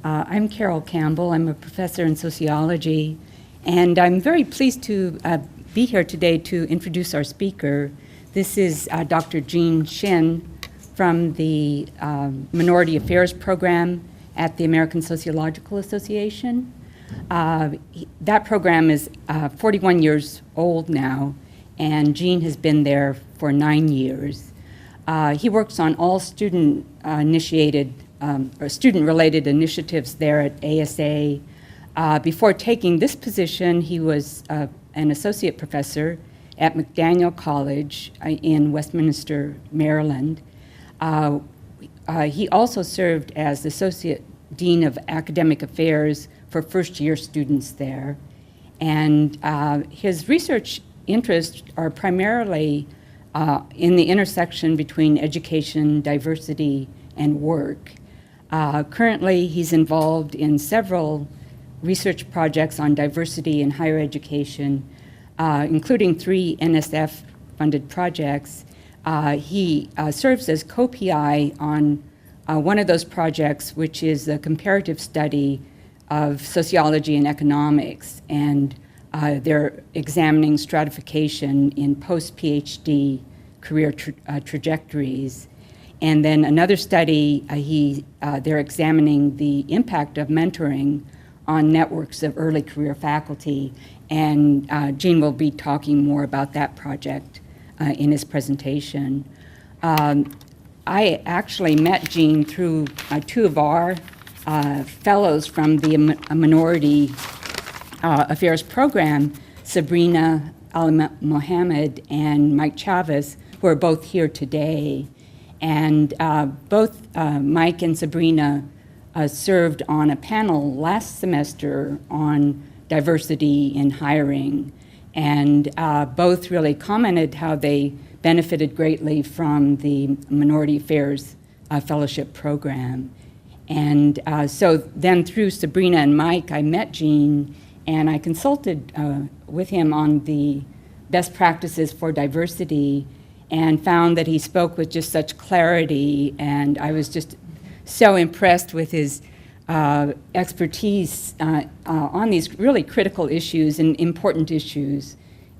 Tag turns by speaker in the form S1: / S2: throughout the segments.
S1: I'm Carol Campbell. I'm a professor in sociology, and I'm very pleased to be here today to introduce our speaker. This is Dr. Jean Shin from the Minority Affairs Program at the American Sociological Association. That program is 41 years old now, and Jean has been there for 9 years. He works on all student-initiated or student-related initiatives there at ASA. Before taking this position, he was an associate professor at McDaniel College in Westminster, Maryland. He also served as Associate Dean of Academic Affairs for first-year students there. And his research interests are primarily in the intersection between education, diversity, and work. Currently, he's involved in several research projects on diversity in higher education, including 3 NSF-funded projects. He serves as co-PI on one of those projects, which is a comparative study of sociology and economics, and they're examining stratification in post-PhD career trajectories. And then another study, they're examining the impact of mentoring on networks of early career faculty, and Jean will be talking more about that project in his presentation. I actually met Jean through 2 of our fellows from the Minority Affairs Program, Sabrina Al-Mohammed and Mike Chavez, who are both here today. And both Mike and Sabrina served on a panel last semester on diversity in hiring, and both really commented how they benefited greatly from the Minority Affairs Fellowship Program. And so then through Sabrina and Mike, I met Jean, and I consulted with him on the best practices for diversity, and found that he spoke with just such clarity, and I was just so impressed with his expertise on these really critical issues and important issues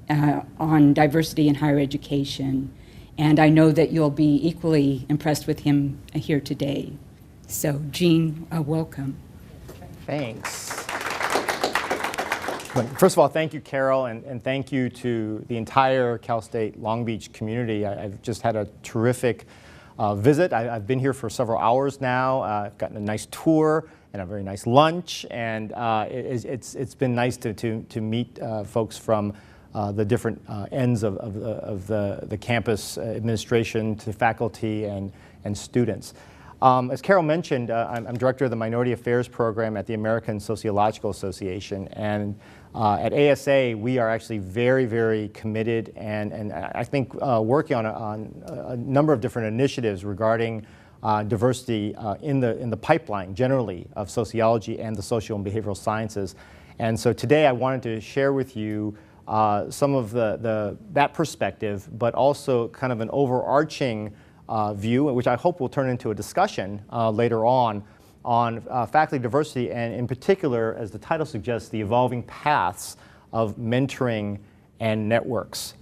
S1: on diversity in higher education. And I know that you'll be equally impressed with him here today. So, Jean, welcome.
S2: Thanks. First of all, thank you, Carol, and thank you to the entire Cal State Long Beach community. I've just had a terrific visit. I've been here for several hours now. I've gotten a nice tour and a very nice lunch, and it's been nice to meet folks from the different ends of the campus administration to faculty and students. As Carol mentioned, I'm director of the Minority Affairs Program at the American Sociological Association, and at ASA, we are actually very, very committed and I think working on a number of different initiatives regarding diversity in the pipeline generally of sociology and the social and behavioral sciences. And so today I wanted to share with you some of that perspective, but also kind of an overarching view, which I hope will turn into a discussion later on faculty diversity, and in particular, as the title suggests, the evolving paths of mentoring and networks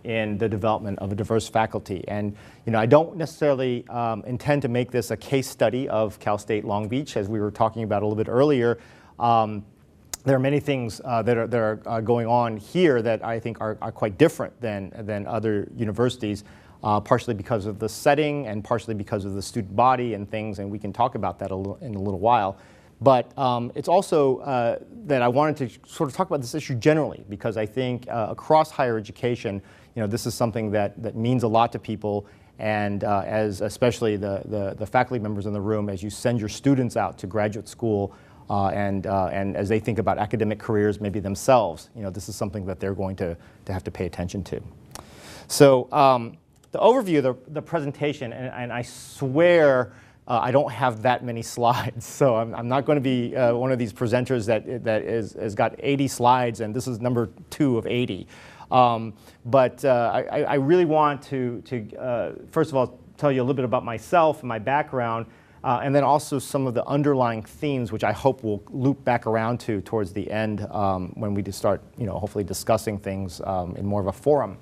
S2: in the development of a diverse faculty. And I don't necessarily intend to make this a case study of Cal State Long Beach, as we were talking about a little bit earlier. There are many things that are going on here that I think are quite different than other universities. Partially because of the setting and partially because of the student body and things, and we can talk about that in a little while. But it's also that I wanted to sort of talk about this issue generally, because I think across higher education, this is something that means a lot to people, and as especially the faculty members in the room, as you send your students out to graduate school and as they think about academic careers, maybe themselves, this is something that they're going to have to pay attention to. So. The overview of the presentation, and I swear I don't have that many slides, so I'm not going to be one of these presenters that has got 80 slides, and this is number 2 of 80. But I really want to first of all, tell you a little bit about myself and my background. and then also some of the underlying themes, which I hope we'll loop back around to towards the end when we start, hopefully discussing things in more of a forum.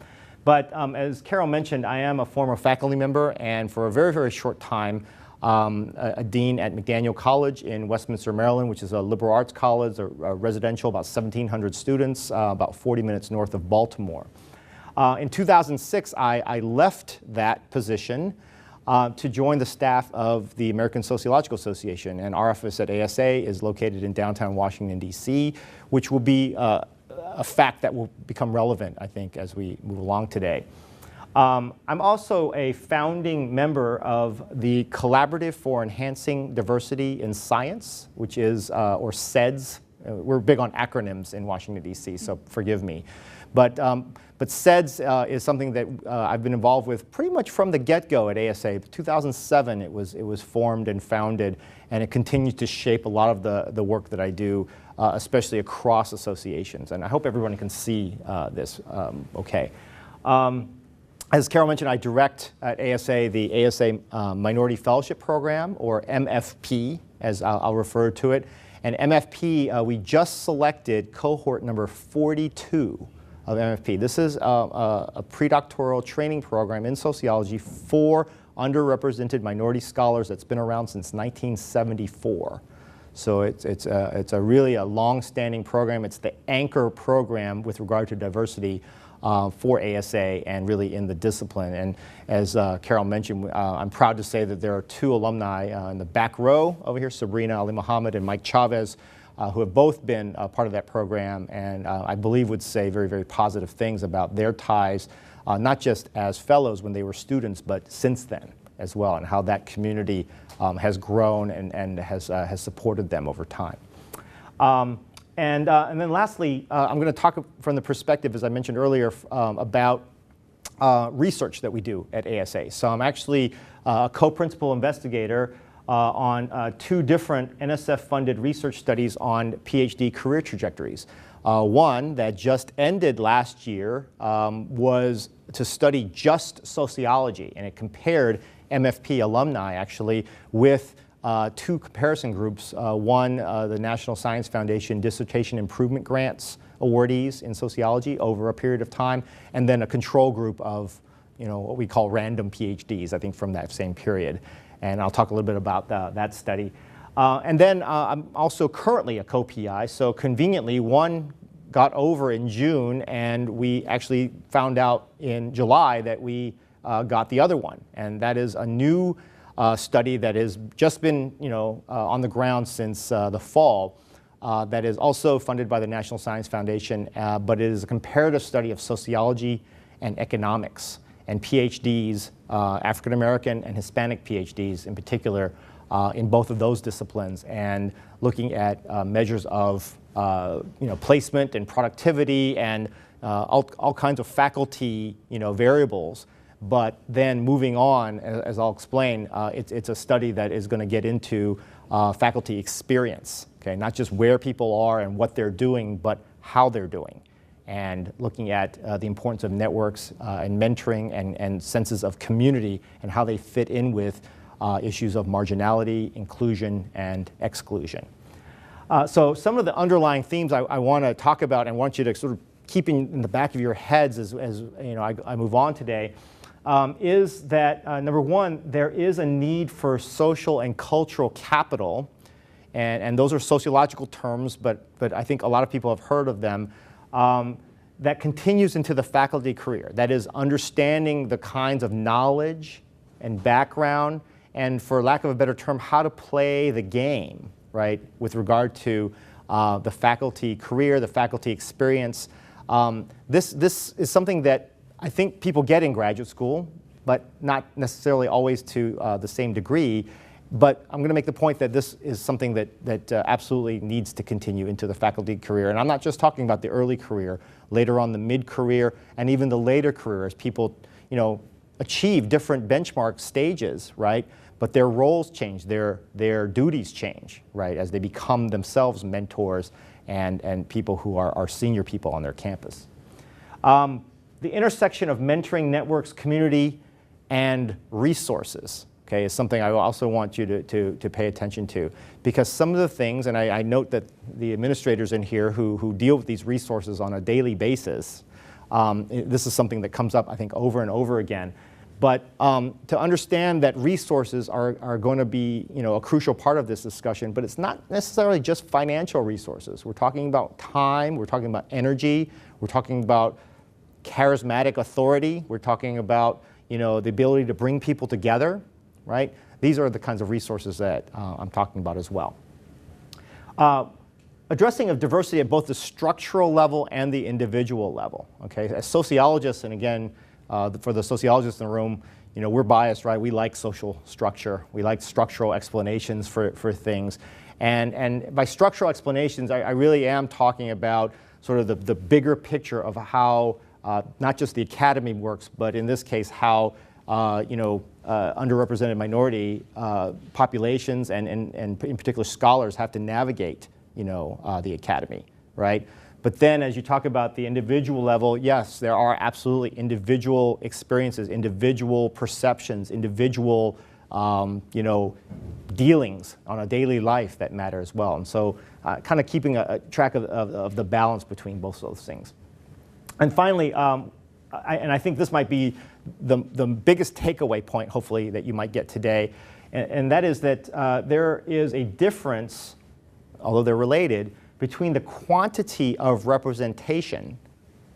S2: But as Carol mentioned, I am a former faculty member, and for a very, very short time, a dean at McDaniel College in Westminster, Maryland, which is a liberal arts college, a residential, about 1,700 students, about 40 minutes north of Baltimore. In 2006, I left that position to join the staff of the American Sociological Association, and our office at ASA is located in downtown Washington, D.C., which will be a fact that will become relevant, I think, as we move along today. I'm also a founding member of the Collaborative for Enhancing Diversity in Science, which is, or CEDS. We're big on acronyms in Washington, D.C., so forgive me. But CEDS is something that I've been involved with pretty much from the get-go at ASA. 2007, it was formed and founded, and it continues to shape a lot of the work that I do, especially across associations. And I hope everyone can see this okay. As Carol mentioned, I direct at ASA the ASA Minority Fellowship Program, or MFP, as I'll refer to it. And MFP, we just selected cohort number 42 of MFP. This is a predoctoral training program in sociology for underrepresented minority scholars that's been around since 1974. So it's a really a long-standing program. It's the anchor program with regard to diversity for ASA and really in the discipline. And as Carol mentioned, I'm proud to say that there are two alumni in the back row over here, Sabrina Ali Muhammad and Mike Chavez, who have both been part of that program, and I believe would say very, very positive things about their ties, not just as fellows when they were students, but since then as well, and how that community has grown and has supported them over time. And then lastly, I'm going to talk from the perspective, as I mentioned earlier, about research that we do at ASA. So I'm actually a co-principal investigator on two different NSF-funded research studies on PhD career trajectories. One that just ended last year was to study just sociology, and it compared MFP alumni actually with two comparison groups. One, the National Science Foundation Dissertation Improvement Grants awardees in sociology over a period of time, and then a control group of what we call random PhDs, I think, from that same period. And I'll talk a little bit about that study. And then I'm also currently a co-PI, so conveniently one got over in June, and we actually found out in July that we got the other one. And that is a new study that has just been on the ground since the fall, that is also funded by the National Science Foundation, but it is a comparative study of sociology and economics, and PhDs, African American and Hispanic PhDs in particular, in both of those disciplines, and looking at measures of placement and productivity and all kinds of faculty variables. But then moving on, as I'll explain, it's a study that is going to get into faculty experience, okay? Not just where people are and what they're doing, but how they're doing, and looking at the importance of networks and mentoring and senses of community and how they fit in with issues of marginality, inclusion, and exclusion. So some of the underlying themes I want to talk about and want you to sort of keep in the back of your heads as I move on today is that, number one, there is a need for social and cultural capital, and those are sociological terms, but I think a lot of people have heard of them, that continues into the faculty career. That is understanding the kinds of knowledge and background, and for lack of a better term, how to play the game, right, with regard to the faculty career, the faculty experience. This is something that I think people get in graduate school, but not necessarily always to the same degree. But I'm going to make the point that this is something that absolutely needs to continue into the faculty career. And I'm not just talking about the early career, later on the mid-career, and even the later career as people achieve different benchmark stages, right? But their roles change, their duties change, right, as they become themselves mentors and people who are senior people on their campus. The intersection of mentoring networks, community, and resources. okay, is something I also want you to pay attention to. Because some of the things, and I note that the administrators in here who deal with these resources on a daily basis, this is something that comes up, I think, over and over again. But to understand that resources are going to be, a crucial part of this discussion, but it's not necessarily just financial resources. We're talking about time, we're talking about energy, we're talking about charismatic authority, we're talking about, the ability to bring people together, right? These are the kinds of resources that I'm talking about as well. Addressing of diversity at both the structural level and the individual level, okay? As sociologists, and again, for the sociologists in the room, we're biased, right? We like social structure. We like structural explanations for things. And by structural explanations, I really am talking about sort of the bigger picture of how not just the academy works, but in this case, how underrepresented minority populations and in particular scholars have to navigate, the academy, right? But then as you talk about the individual level, yes, there are absolutely individual experiences, individual perceptions, individual, dealings on a daily life that matter as well. And so kind of keeping a track of the balance between both of those things. And finally, I think this might be the biggest takeaway point, hopefully, that you might get today, and that is that there is a difference, although they're related, between the quantity of representation,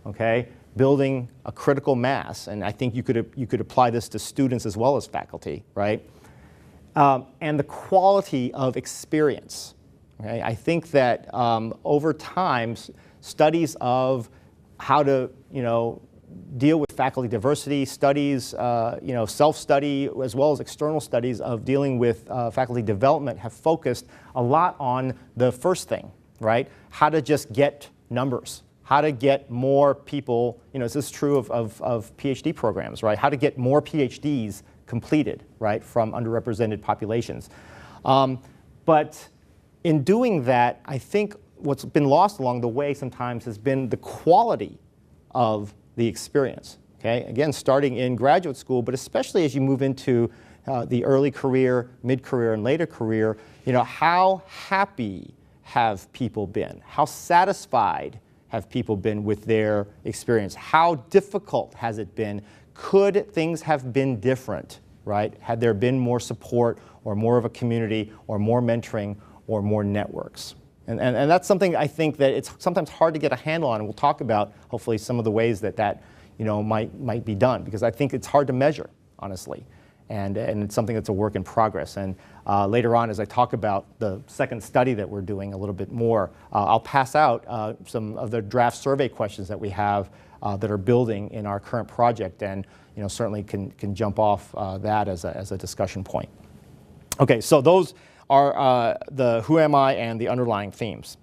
S2: okay, building a critical mass, and I think you could apply this to students as well as faculty, right, and the quality of experience. Okay? I think that over time, studies of how to, deal with faculty diversity, studies, self-study, as well as external studies of dealing with faculty development have focused a lot on the first thing, right? How to just get numbers, how to get more people, this is true of PhD programs, right? How to get more PhDs completed, right, from underrepresented populations. But in doing that, I think what's been lost along the way sometimes has been the quality of the experience, okay? Again, starting in graduate school, but especially as you move into the early career, mid-career, and later career, how happy have people been? How satisfied have people been with their experience? How difficult has it been? Could things have been different, right? Had there been more support or more of a community or more mentoring or more networks? And that's something I think that it's sometimes hard to get a handle on, and we'll talk about hopefully some of the ways that might be done, because I think it's hard to measure, honestly, and it's something that's a work in progress. And later on, as I talk about the second study that we're doing a little bit more, I'll pass out some of the draft survey questions that we have that are building in our current project, and certainly can jump off that as a discussion point. Okay, so those are the who am I and the underlying themes.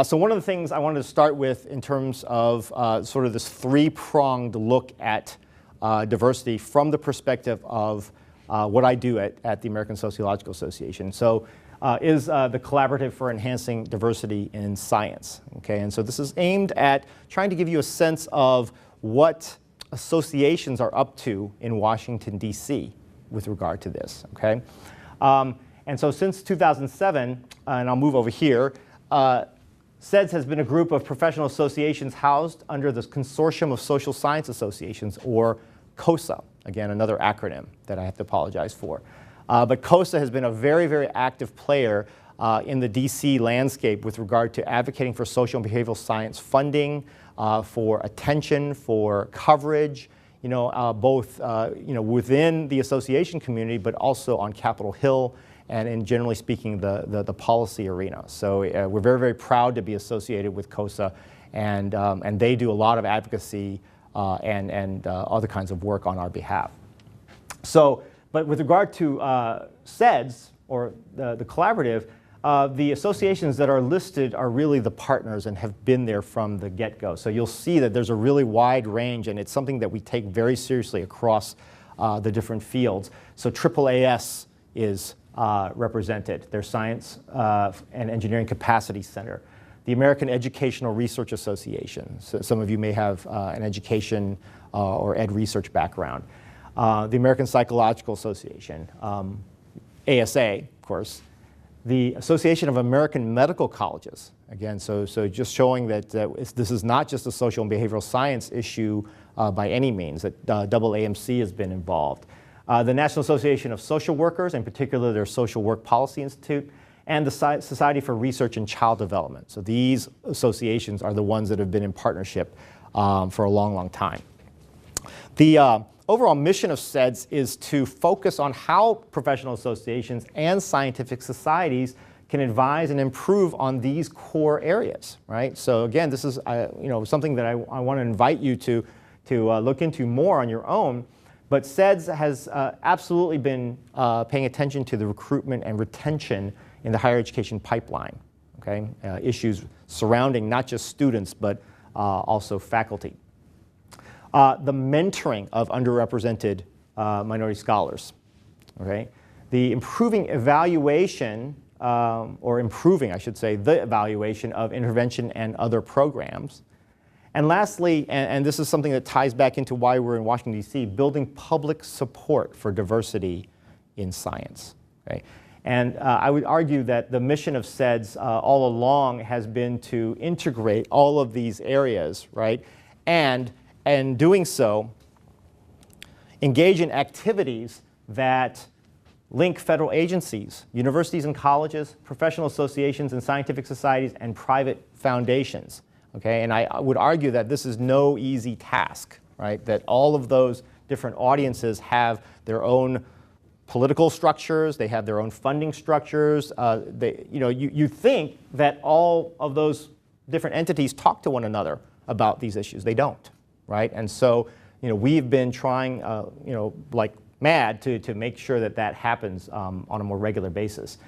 S2: So one of the things I wanted to start with in terms of sort of this three-pronged look at diversity from the perspective of what I do at the American Sociological Association. So is the Collaborative for Enhancing Diversity in Science. Okay, and so this is aimed at trying to give you a sense of what associations are up to in Washington, D.C. with regard to this, okay? And so since 2007, and I'll move over here, CEDS has been a group of professional associations housed under the Consortium of Social Science Associations, or COSA. Again, another acronym that I have to apologize for. But COSA has been a very, very active player in the DC landscape with regard to advocating for social and behavioral science funding, for attention, for coverage, both within the association community, but also on Capitol Hill, and in generally speaking, the policy arena. So we're very, very proud to be associated with COSA, and they do a lot of advocacy and other kinds of work on our behalf. So, but with regard to CEDS, or the collaborative, the associations that are listed are really the partners and have been there from the get-go. So you'll see that there's a really wide range, and it's something that we take very seriously across the different fields. So AAAS is represented, their Science and Engineering Capacity Center. The American Educational Research Association. So some of you may have an education or ed research background. the American Psychological Association, ASA, of course, the Association of American Medical Colleges, again, so just showing that this is not just a social and behavioral science issue by any means, that AAMC has been involved. The National Association of Social Workers, in particular their Social Work Policy Institute, and the Society for Research in Child Development. So these associations are the ones that have been in partnership for a long, long time. The overall mission of CEDS is to focus on how professional associations and scientific societies can advise and improve on these core areas, right? So again, this is something that I want to invite you to look into more on your own. But CEDS has absolutely been paying attention to the recruitment and retention in the higher education pipeline, okay? Issues surrounding not just students, but also faculty. The mentoring of underrepresented minority scholars, okay? The improving evaluation, or improving, I should say, the evaluation of intervention and other programs. And lastly, and this is something that ties back into why we're in Washington, D.C., building public support for diversity in science, okay? And I would argue that the mission of CEDS all along has been to integrate all of these areas, right? And doing so, engage in activities that link federal agencies, universities and colleges, professional associations and scientific societies, and private foundations, okay? And I would argue that this is no easy task, right? That all of those different audiences have their own political structures, they have their own funding structures. You think that all of those different entities talk to one another about these issues. They don't, right? And so, we've been trying, like mad to make sure that that happens on a more regular basis.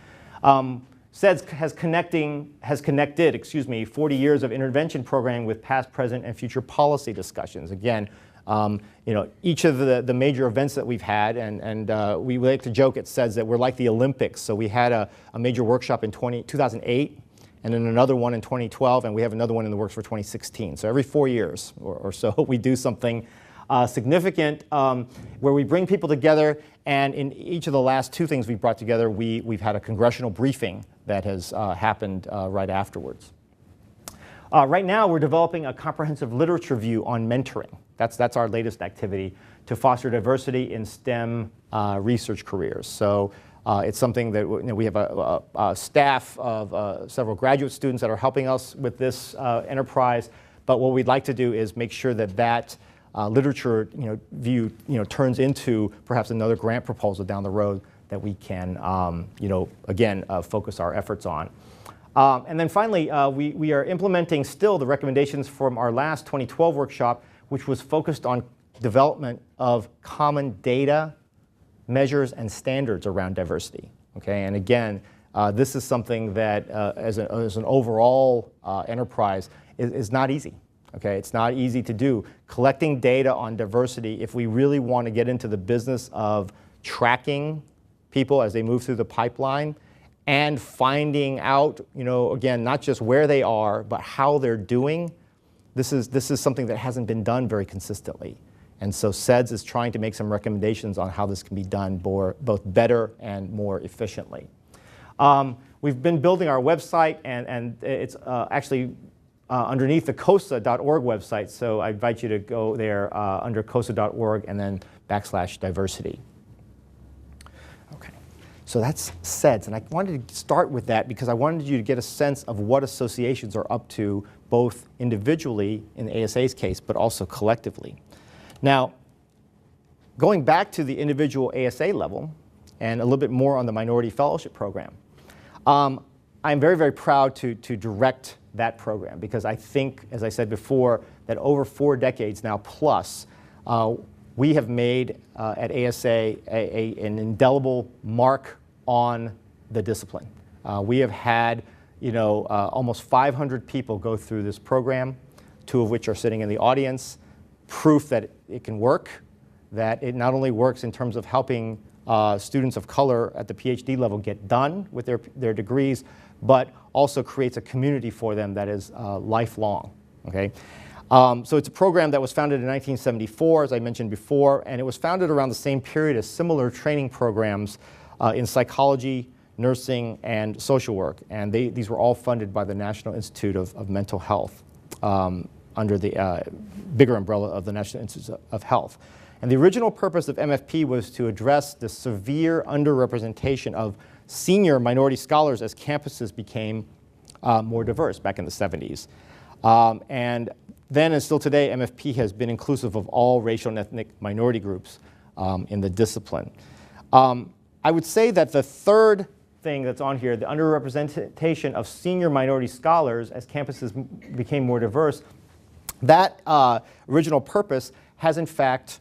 S2: CEDS has connected 40 years of intervention programming with past, present, and future policy discussions. Again, each of the major events that we've had, and we like to joke at CEDS that we're like the Olympics. So we had a major workshop in 2008, and then another one in 2012, and we have another one in the works for 2016. So every 4 years or so, we do something significant where we bring people together, and in each of the last two things we've brought together, we've had a congressional briefing that has happened right afterwards. Right now, we're developing a comprehensive literature review on mentoring. That's our latest activity to foster diversity in STEM research careers. So it's something that we have a staff of several graduate students that are helping us with this enterprise. But what we'd like to do is make sure that literature view turns into perhaps another grant proposal down the road that we can again focus our efforts on. And then finally, we are implementing still the recommendations from our last 2012 workshop, which was focused on development of common data, measures, and standards around diversity. Okay, and again, this is something that as an overall enterprise is not easy. Okay, it's not easy to do. Collecting data on diversity, if we really want to get into the business of tracking people as they move through the pipeline, and finding out, again, not just where they are, but how they're doing, this is something that hasn't been done very consistently. And so CEDS is trying to make some recommendations on how this can be done both better and more efficiently. We've been building our website, and it's actually underneath the COSA.org website, so I invite you to go there under COSA.org and then /diversity. Okay. So that's CEDS, and I wanted to start with that because I wanted you to get a sense of what associations are up to, both individually in the ASA's case, but also collectively. Now, going back to the individual ASA level and a little bit more on the Minority Fellowship Program, I'm very, very proud to direct that program because I think, as I said before, that over 4 decades now plus, we have made at ASA an indelible mark on the discipline. We have had almost 500 people go through this program, 2 of which are sitting in the audience, proof that it can work, that it not only works in terms of helping students of color at the PhD level get done with their degrees, but also creates a community for them that is lifelong. Okay? So it's a program that was founded in 1974, as I mentioned before, and it was founded around the same period as similar training programs in psychology, nursing, and social work. And these were all funded by the National Institute of Mental Health under the bigger umbrella of the National Institute of Health. And the original purpose of MFP was to address the severe underrepresentation of senior minority scholars as campuses became more diverse back in the 70s. And then and still today, MFP has been inclusive of all racial and ethnic minority groups in the discipline. I would say that the third thing that's on here, the underrepresentation of senior minority scholars as campuses became more diverse, that original purpose has in fact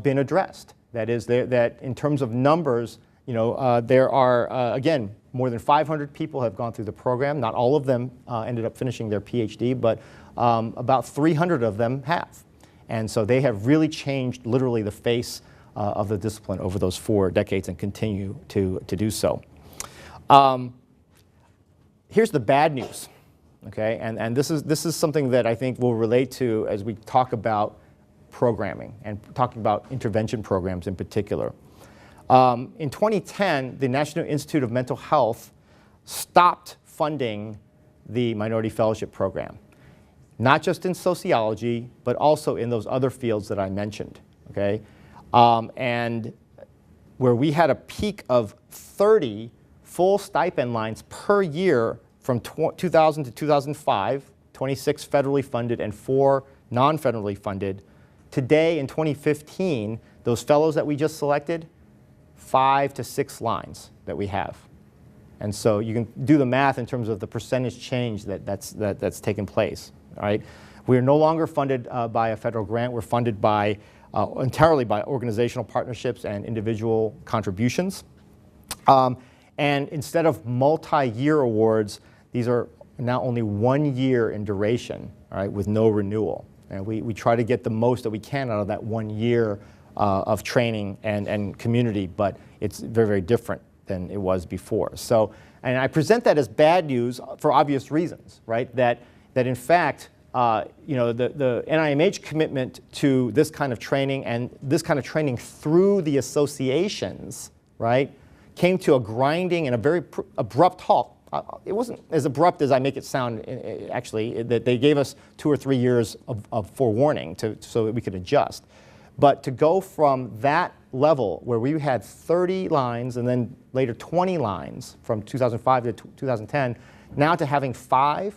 S2: been addressed. That is, that in terms of numbers, there are, again, more than 500 people have gone through the program. Not all of them ended up finishing their PhD, but about 300 of them have. And so they have really changed literally the face of the discipline over those 4 decades and continue to do so. Here's the bad news, okay? And this is something that I think we'll relate to as we talk about programming and talking about intervention programs in particular. In 2010, the National Institute of Mental Health stopped funding the Minority Fellowship Program, not just in sociology, but also in those other fields that I mentioned, okay? And where we had a peak of 30 full stipend lines per year from 2000 to 2005, 26 federally funded and 4 non-federally funded. Today, in 2015, those fellows that we just selected, 5 to 6 lines that we have. And so you can do the math in terms of the percentage change that's taken place, all right? We are no longer funded by a federal grant. We're funded by, entirely by organizational partnerships and individual contributions. And instead of multi-year awards, these are now only 1 year in duration, all right, with no renewal. And we try to get the most that we can out of that 1 year of training and community, but it's very, very different than it was before. So, and I present that as bad news for obvious reasons, right? That in fact, the NIMH commitment to this kind of training and this kind of training through the associations, right, came to a grinding and a very abrupt halt. It wasn't as abrupt as I make it sound, actually, that they gave us 2 or 3 years of forewarning so that we could adjust. But to go from that level where we had 30 lines and then later 20 lines from 2005 to 2010, now to having 5,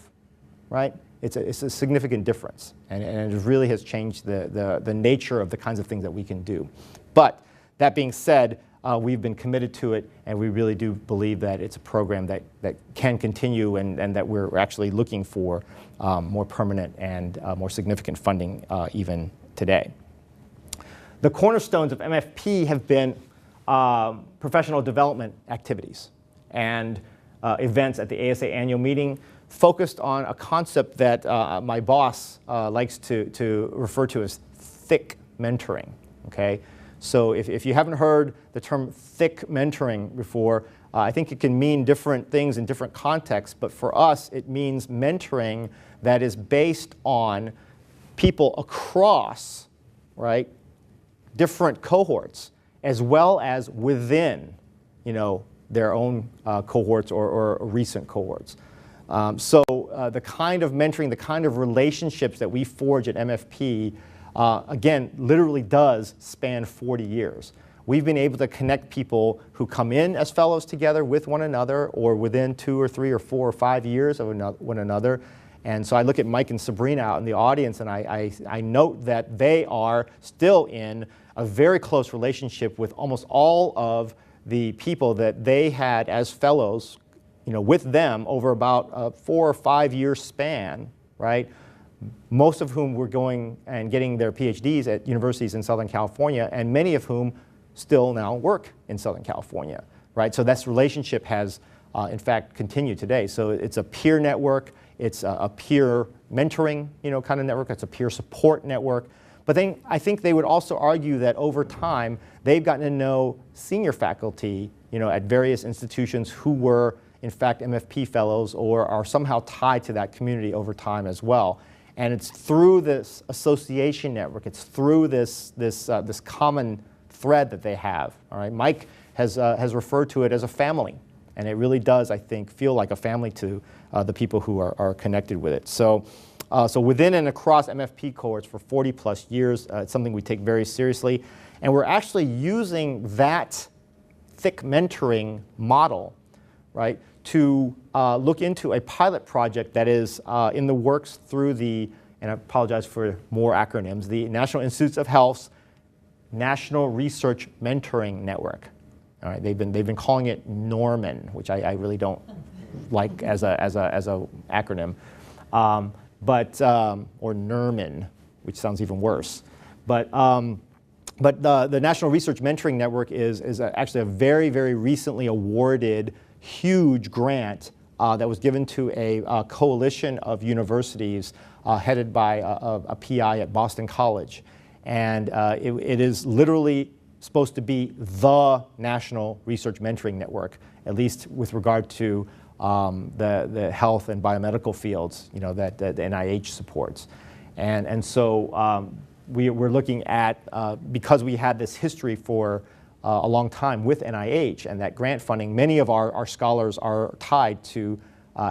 S2: right? It's a significant difference. And it really has changed the nature of the kinds of things that we can do. But that being said, we've been committed to it, and we really do believe that it's a program that can continue and that we're actually looking for more permanent and more significant funding even today. The cornerstones of MFP have been professional development activities and events at the ASA annual meeting focused on a concept that my boss likes to refer to as thick mentoring, okay? So if you haven't heard the term thick mentoring before, I think it can mean different things in different contexts, but for us it means mentoring that is based on people across, right, different cohorts, as well as within, their own cohorts or recent cohorts. So the kind of mentoring, the kind of relationships that we forge at MFP, again, literally does span 40 years. We've been able to connect people who come in as fellows together with one another or within 2 or 3 or 4 or 5 years of one another. And so I look at Mike and Sabrina out in the audience and I note that they are still in a very close relationship with almost all of the people that they had as fellows, with them over about a 4 or 5 year span, right? Most of whom were going and getting their PhDs at universities in Southern California, and many of whom still now work in Southern California, right? So this relationship has, in fact, continued today. So it's a peer network, it's a peer mentoring, kind of network, it's a peer support network. But then I think they would also argue that over time, they've gotten to know senior faculty, at various institutions who were, in fact, MFP fellows or are somehow tied to that community over time as well. And it's through this association network, it's through this common thread that they have. All right? Mike has referred to it as a family, and it really does, I think, feel like a family to the people who are connected with it. So within and across MFP cohorts for 40 plus years, it's something we take very seriously. And we're actually using that thick mentoring model, right, to look into a pilot project that is in the works through the, and I apologize for more acronyms, the National Institutes of Health's National Research Mentoring Network. All right, they've been calling it Norman, which I really don't like as a acronym, or NERMAN, which sounds even worse. But the National Research Mentoring Network is actually a very, very recently awarded huge grant that was given to a coalition of universities headed by a PI at Boston College. And it is literally supposed to be the National Research Mentoring Network, at least with regard to the health and biomedical fields, that the NIH supports. And so we're looking at, because we had this history for a long time with NIH and that grant funding, many of our scholars are tied to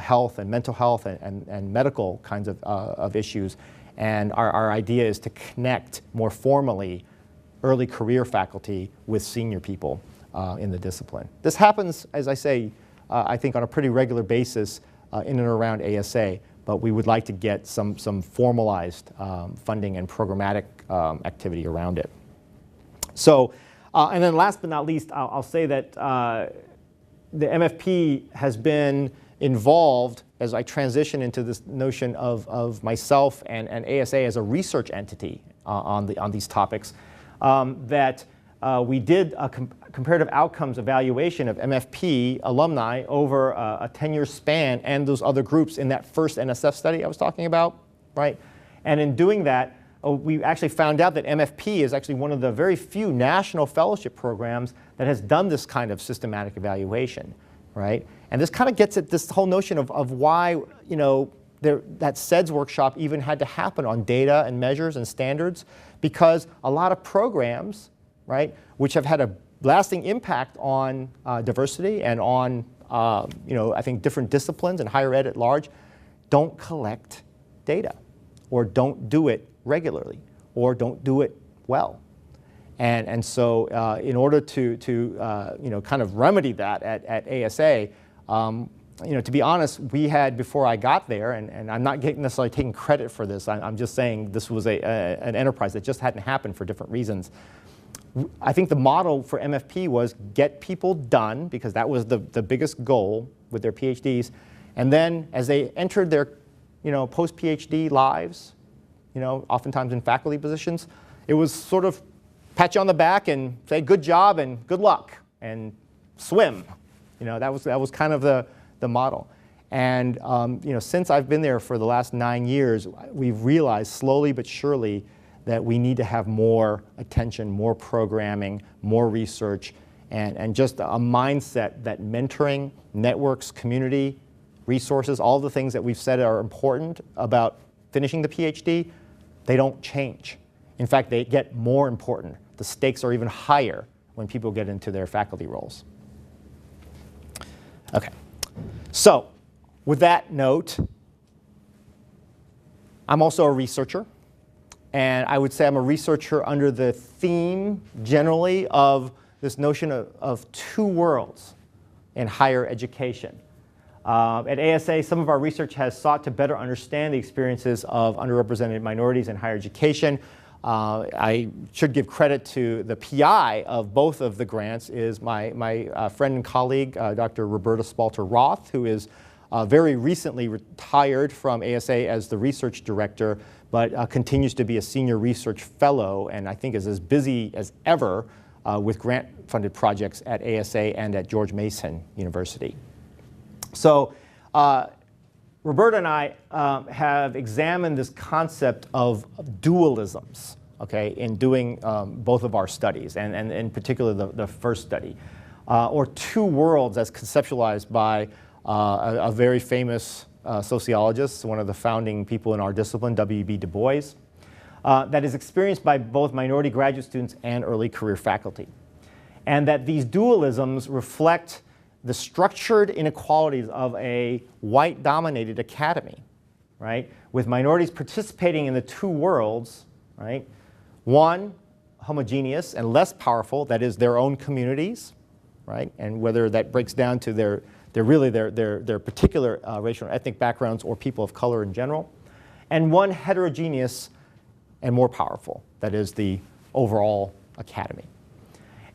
S2: health and mental health and medical kinds of issues. And our idea is to connect more formally early career faculty with senior people in the discipline. This happens, as I say, I think on a pretty regular basis in and around ASA, but we would like to get some formalized funding and programmatic activity around it. So, and then last but not least, I'll say that the MFP has been involved as I transition into this notion of myself and ASA as a research entity on these topics, that we did a comparative outcomes evaluation of MFP alumni over a 10-year span and those other groups in that first NSF study I was talking about, right? And in doing that, we actually found out that MFP is actually one of the very few national fellowship programs that has done this kind of systematic evaluation, right? And this kind of gets at this whole notion of why, that SEDS workshop even had to happen on data and measures and standards, because a lot of programs, right, which have had a lasting impact on diversity and on, I think different disciplines and higher ed at large, don't collect data or don't do it regularly or don't do it well. And so in order to kind of remedy that at ASA, to be honest, we had, before I got there, and I'm not necessarily taking credit for this, I'm just saying this was an enterprise that just hadn't happened for different reasons. I think the model for MFP was get people done, because that was the biggest goal with their PhDs, and then as they entered their post-PhD lives, oftentimes in faculty positions, it was sort of pat you on the back and say good job and good luck and swim. That was kind of the model. And since I've been there for the last 9 years, we've realized slowly but surely that we need to have more attention, more programming, more research, and just a mindset that mentoring, networks, community, resources, all the things that we've said are important about finishing the PhD, they don't change. In fact, they get more important. The stakes are even higher when people get into their faculty roles. Okay, so with that note, I'm also a researcher. And I would say I'm a researcher under the theme, generally, of this notion of two worlds in higher education. At ASA, some of our research has sought to better understand the experiences of underrepresented minorities in higher education. I should give credit to the PI of both of the grants, is my friend and colleague, Dr. Roberta Spalter-Roth, who is very recently retired from ASA as the research director, but continues to be a senior research fellow, and I think is as busy as ever with grant-funded projects at ASA and at George Mason University. So Roberta and I have examined this concept of dualisms, okay, in doing both of our studies, and in particular the first study, or two worlds as conceptualized by a very famous sociologist, one of the founding people in our discipline, W.B. Du Bois, that is experienced by both minority graduate students and early career faculty. And that these dualisms reflect the structured inequalities of a white-dominated academy, right? With minorities participating in the two worlds, right? One, homogeneous and less powerful, that is their own communities, right? And whether that breaks down to their particular racial or ethnic backgrounds or people of color in general. And one heterogeneous and more powerful, that is the overall academy.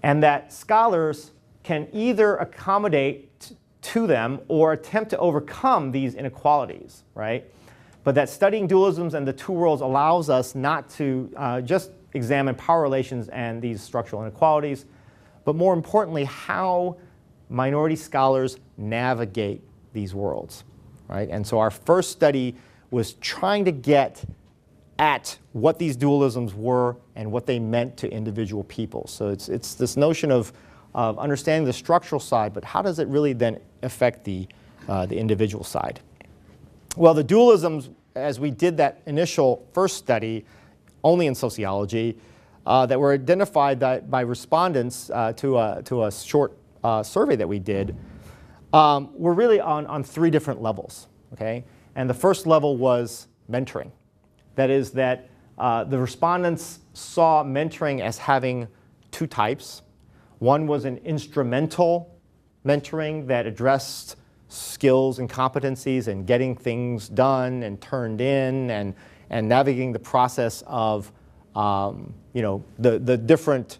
S2: And that scholars can either accommodate to them or attempt to overcome these inequalities, right? But that studying dualisms and the two worlds allows us not to just examine power relations and these structural inequalities, but more importantly, how minority scholars navigate these worlds, right? And so our first study was trying to get at what these dualisms were and what they meant to individual people. So it's this notion of understanding the structural side, but how does it really then affect the individual side? Well, the dualisms, as we did that initial first study, only in sociology, that were identified by respondents to a short survey that we did, were really on three different levels, okay? And the first level was mentoring. That is that the respondents saw mentoring as having two types. One was an instrumental mentoring that addressed skills and competencies and getting things done and turned in and navigating the process of the different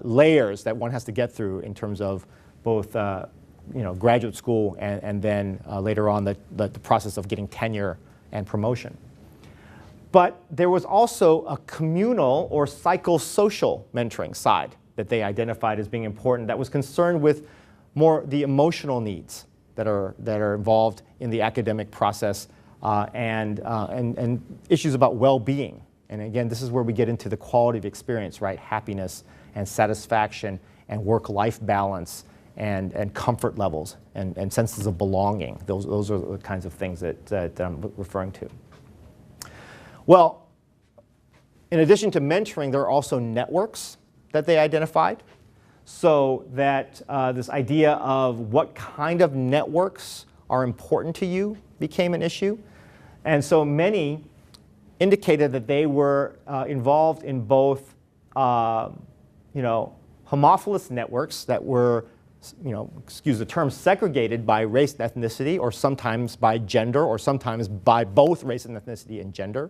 S2: layers that one has to get through in terms of both graduate school and then later on the process of getting tenure and promotion. But there was also a communal or psychosocial mentoring side that they identified as being important that was concerned with more the emotional needs that are involved in the academic process and issues about well-being. And again, this is where we get into the quality of experience, right? Happiness and satisfaction and work-life balance and comfort levels and senses of belonging. Those are the kinds of things that I'm referring to. Well, in addition to mentoring, there are also networks that they identified. So that this idea of what kind of networks are important to you became an issue. And so many indicated that they were involved in both homophilous networks that were, excuse the term, segregated by race and ethnicity, or sometimes by gender, or sometimes by both race and ethnicity and gender,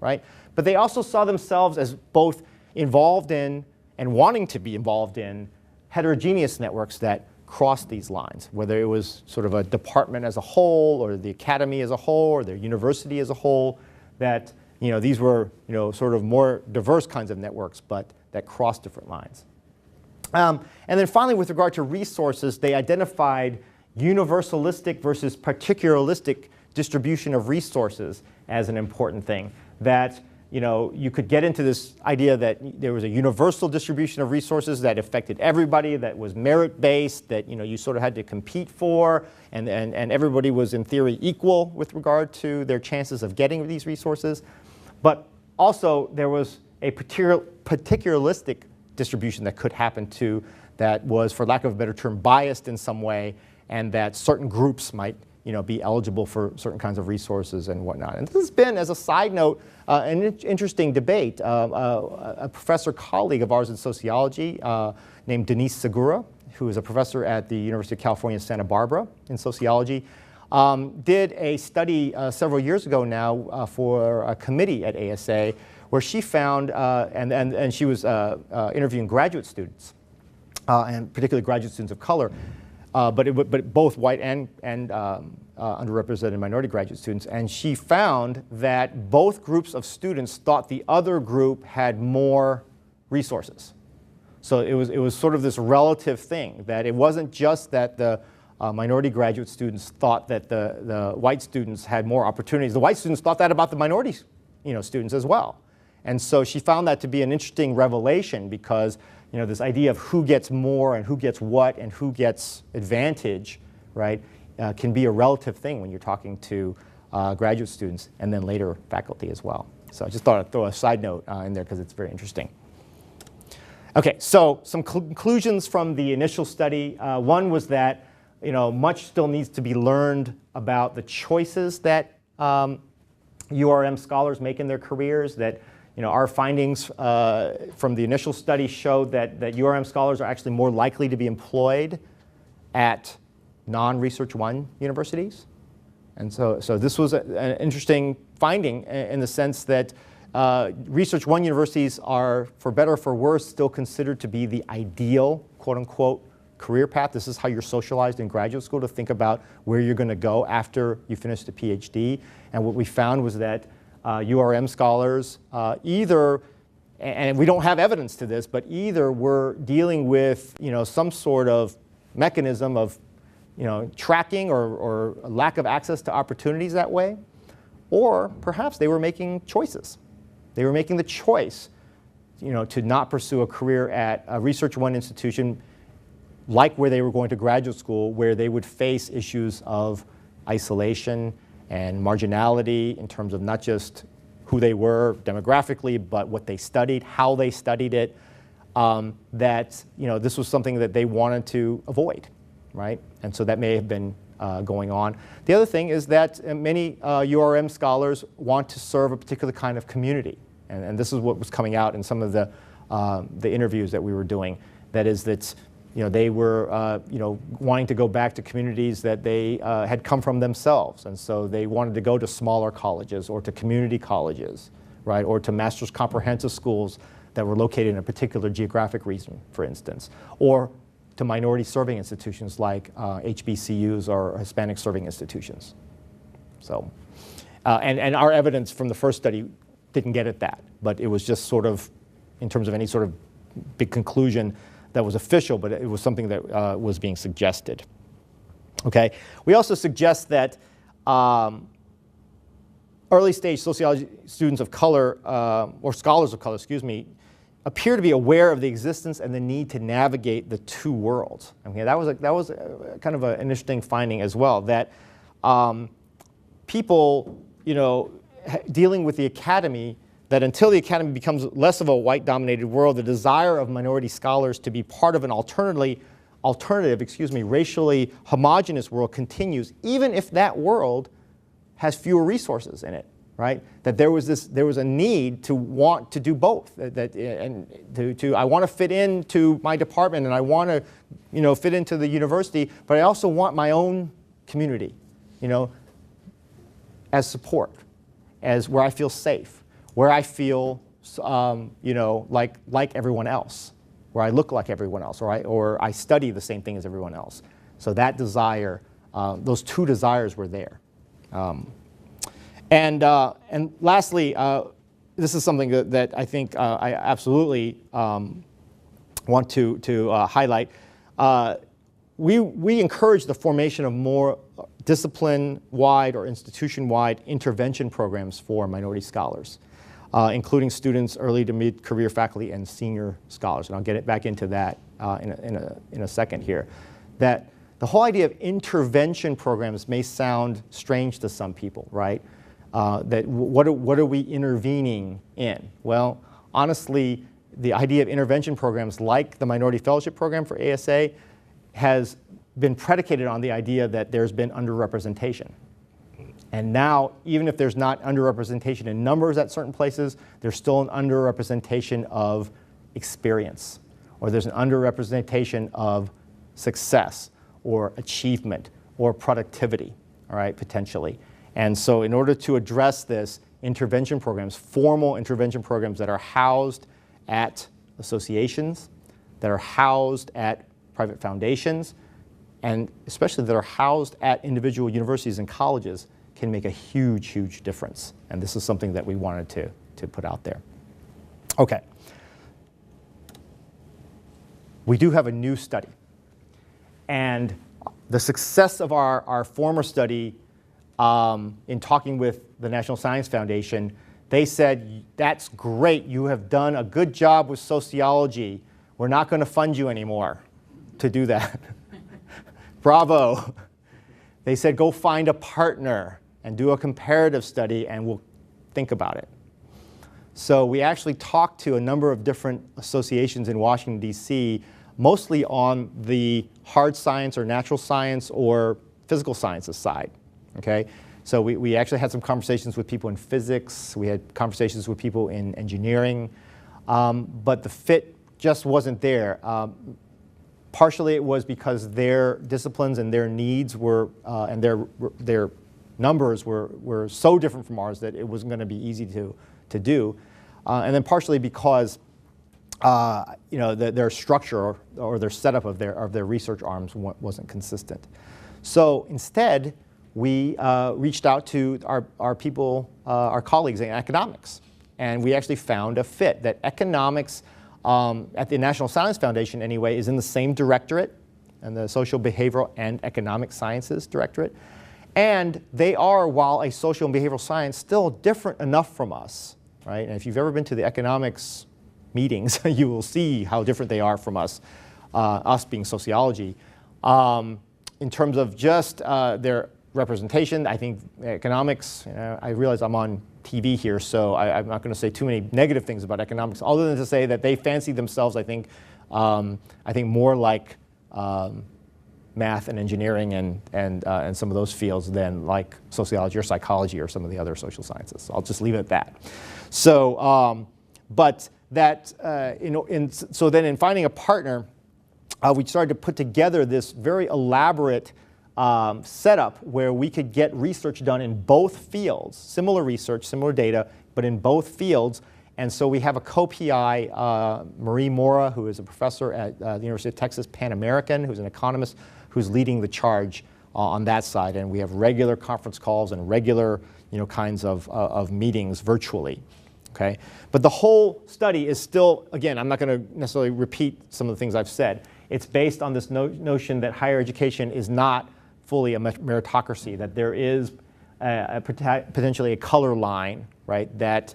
S2: right? But they also saw themselves as both involved in and wanting to be involved in heterogeneous networks that cross these lines, whether it was sort of a department as a whole, or the academy as a whole, or their university as a whole, that these were sort of more diverse kinds of networks, but that cross different lines. And then finally, with regard to resources, they identified universalistic versus particularistic distribution of resources as an important thing. That you could get into this idea that there was a universal distribution of resources that affected everybody, that was merit-based, that you sort of had to compete for, and everybody was in theory equal with regard to their chances of getting these resources. But also there was a particularistic distribution that could happen too, that was, for lack of a better term, biased in some way, and that certain groups might be eligible for certain kinds of resources and whatnot. And this has been, as a side note, an interesting debate. A professor colleague of ours in sociology named Denise Segura, who is a professor at the University of California, Santa Barbara in sociology, did a study several years ago now for a committee at ASA where she found, and she was interviewing graduate students, and particularly graduate students of color, but both white and underrepresented minority graduate students. And she found that both groups of students thought the other group had more resources. So it was sort of this relative thing, that it wasn't just that the minority graduate students thought that the white students had more opportunities. The white students thought that about the minority students as well. And so she found that to be an interesting revelation, because this idea of who gets more and who gets what and who gets advantage, right, can be a relative thing when you're talking to graduate students and then later faculty as well. So I just thought I'd throw a side note in there because it's very interesting. Okay, so some conclusions from the initial study. One was that much still needs to be learned about the choices that URM scholars make in their careers. That our findings from the initial study showed that URM scholars are actually more likely to be employed at non-Research 1 universities. And so this was an interesting finding in the sense that Research 1 universities are, for better or for worse, still considered to be the ideal, quote unquote, career path. This is how you're socialized in graduate school, to think about where you're going to go after you finish the PhD. And what we found was that URM scholars either, and we don't have evidence to this, but either were dealing with some sort of mechanism of tracking or lack of access to opportunities that way, or perhaps they were making choices. They were making the choice to not pursue a career at a Research 1 institution like where they were going to graduate school, where they would face issues of isolation and marginality in terms of not just who they were demographically, but what they studied, how they studied it, that this was something that they wanted to avoid, right? And so that may have been going on. The other thing is that many URM scholars want to serve a particular kind of community. And this is what was coming out in some of the interviews that we were doing. That is that they were wanting to go back to communities that they had come from themselves. And so they wanted to go to smaller colleges or to community colleges, right? Or to master's comprehensive schools that were located in a particular geographic region, for instance. Or to minority serving institutions like HBCUs or Hispanic serving institutions. So, and our evidence from the first study didn't get at that, but it was just sort of, in terms of any sort of big conclusion that was official, but it was something that was being suggested. Okay, we also suggest that early stage sociology students of color, or scholars of color, excuse me, appear to be aware of the existence and the need to navigate the two worlds. Okay, that was kind of an interesting finding as well, that people, dealing with the academy, that until the academy becomes less of a white-dominated world, the desire of minority scholars to be part of an alternative, racially homogeneous world continues, even if that world has fewer resources in it. Right? That there was a need to want to do both. I want to fit into my department and I want to, fit into the university, but I also want my own community, as support, as where I feel safe, where I feel, like everyone else, where I look like everyone else, or I study the same thing as everyone else. So that desire, those two desires were there. And lastly, this is something that I think I absolutely want to highlight. We encourage the formation of more discipline-wide or institution-wide intervention programs for minority scholars, including students, early to mid-career faculty, and senior scholars. And I'll get back into that in a second here. That the whole idea of intervention programs may sound strange to some people, right? That what are we intervening in? Well, honestly, the idea of intervention programs like the Minority Fellowship Program for ASA has been predicated on the idea that there's been underrepresentation. And now, even if there's not underrepresentation in numbers at certain places, there's still an underrepresentation of experience, or there's an underrepresentation of success, or achievement, or productivity, all right, potentially. And so in order to address this, intervention programs, formal intervention programs that are housed at associations, that are housed at private foundations, and especially that are housed at individual universities and colleges, can make a huge, huge difference. And this is something that we wanted to put out there. Okay. We do have a new study. And the success of our former study, in talking with the National Science Foundation, they said, that's great, you have done a good job with sociology. We're not going to fund you anymore to do that. Bravo. they said, go find a partner and do a comparative study and we'll think about it. So we actually talked to a number of different associations in Washington, D.C., mostly on the hard science or natural science or physical sciences side, okay? So we actually had some conversations with people in physics. We had conversations with people in engineering, but the fit just wasn't there. Partially it was because their disciplines and their needs were, and their numbers were so different from ours that it wasn't going to be easy to do. And then partially because their structure or their setup of their research arms wasn't consistent. So instead, we reached out to our people, our colleagues in economics, and we actually found a fit that economics at the National Science Foundation anyway is in the same directorate, and the Social, Behavioral, and Economic Sciences Directorate. And they are, while a social and behavioral science, still different enough from us, right? And if you've ever been to the economics meetings, you will see how different they are from us being sociology. In terms of just their representation, I think economics, I realize I'm on TV here, so I'm not going to say too many negative things about economics, other than to say that they fancy themselves, I think more like math and engineering and some of those fields than like sociology or psychology or some of the other social sciences. So I'll just leave it at that. So, so then in finding a partner, we started to put together this very elaborate setup where we could get research done in both fields, similar research, similar data, but in both fields. And so we have a co-PI, Marie Mora, who is a professor at the University of Texas, Pan-American, who's an economist, who's leading the charge on that side. And we have regular conference calls and regular kinds of meetings virtually. Okay? But the whole study is still, again, I'm not going to necessarily repeat some of the things I've said. It's based on this notion that higher education is not fully a meritocracy, that there is potentially a color line, right, that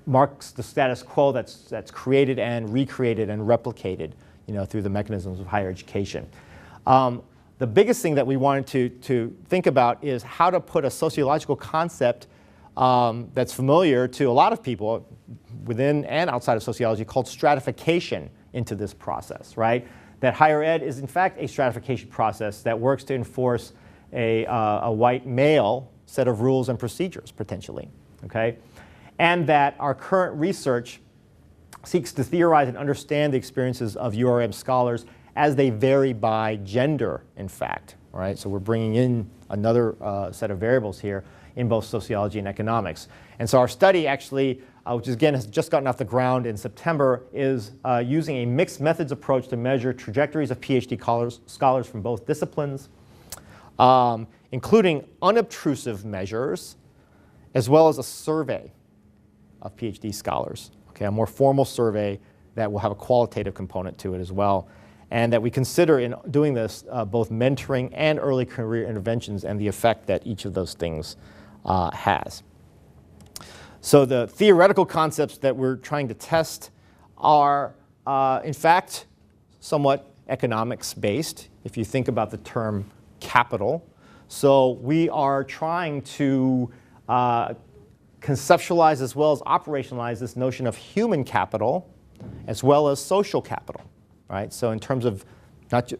S2: marks the status quo that's created and recreated and replicated, through the mechanisms of higher education. The biggest thing that we wanted to think about is how to put a sociological concept that's familiar to a lot of people within and outside of sociology called stratification into this process, right? That higher ed is in fact a stratification process that works to enforce a white male set of rules and procedures, potentially, okay? And that our current research seeks to theorize and understand the experiences of URM scholars as they vary by gender, in fact, right? So we're bringing in another set of variables here in both sociology and economics. And so our study actually, which again has just gotten off the ground in September, is using a mixed methods approach to measure trajectories of PhD scholars from both disciplines, including unobtrusive measures, as well as a survey of PhD scholars, okay, a more formal survey that will have a qualitative component to it as well, and that we consider in doing this both mentoring and early career interventions and the effect that each of those things has. So the theoretical concepts that we're trying to test are, in fact, somewhat economics-based, if you think about the term capital. So we are trying to conceptualize as well as operationalize this notion of human capital as well as social capital, right? So in terms of not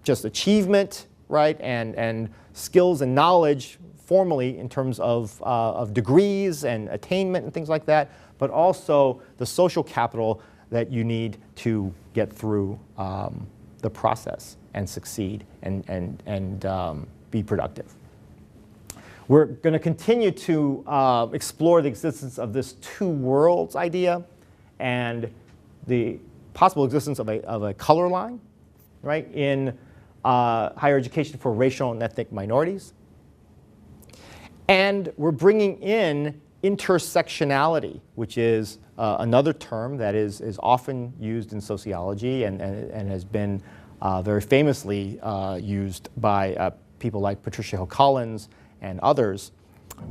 S2: just achievement, right, and skills and knowledge formally in terms of degrees and attainment and things like that, but also the social capital that you need to get through the process and succeed and be productive. We're going to continue to explore the existence of this two worlds idea and the possible existence of a color line, right, in higher education for racial and ethnic minorities. And we're bringing in intersectionality, which is another term that is often used in sociology and has been very famously used by people like Patricia Hill Collins and others.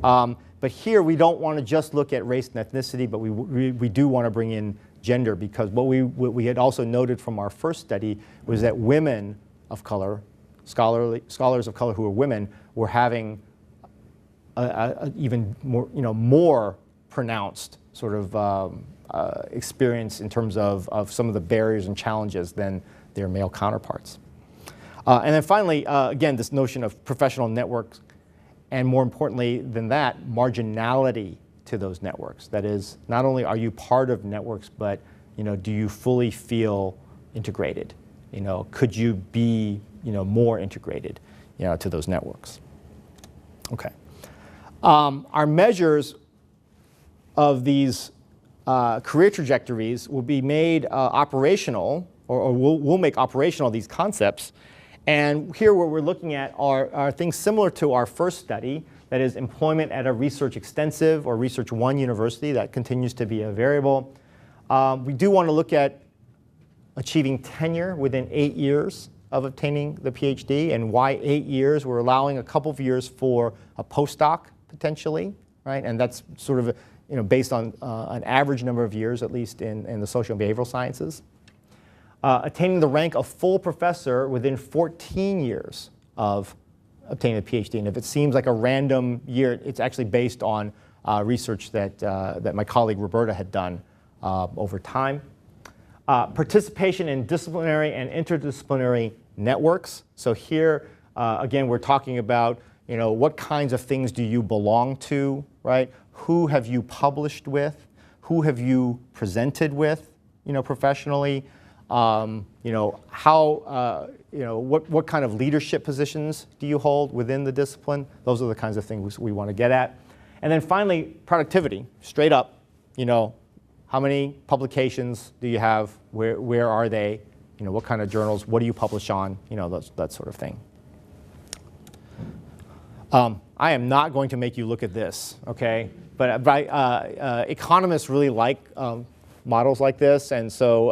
S2: But here we don't want to just look at race and ethnicity, but we do want to bring in gender, because what we had also noted from our first study was that women of color scholars of color who are women were having a even more, more pronounced sort of experience in terms of some of the barriers and challenges than their male counterparts. And then finally, again, this notion of professional networks, and more importantly than that, marginality to those networks. That is, not only are you part of networks, but do you fully feel integrated? Could you be more integrated to those networks? Okay. Our measures of these career trajectories will be made operational, or we'll make operational these concepts. And here what we're looking at are things similar to our first study, that is employment at a research extensive or research one university. That continues to be a variable. We do want to look at achieving tenure within 8 years of obtaining the PhD. And why 8 years? We're allowing a couple of years for a postdoc potentially, right? And that's sort of based on an average number of years, at least in the social and behavioral sciences. Attaining the rank of full professor within 14 years of obtaining a PhD. And if it seems like a random year, it's actually based on research that my colleague Roberta had done over time. Participation in disciplinary and interdisciplinary networks. So here, again, we're talking about what kinds of things do you belong to, right? Who have you published with? Who have you presented with, professionally? What kind of leadership positions do you hold within the discipline? Those are the kinds of things we want to get at. And then finally, productivity, straight up, how many publications do you have? Where are they? What kind of journals? What do you publish on? That sort of thing. I am not going to make you look at this, okay? But economists really like models like this, and so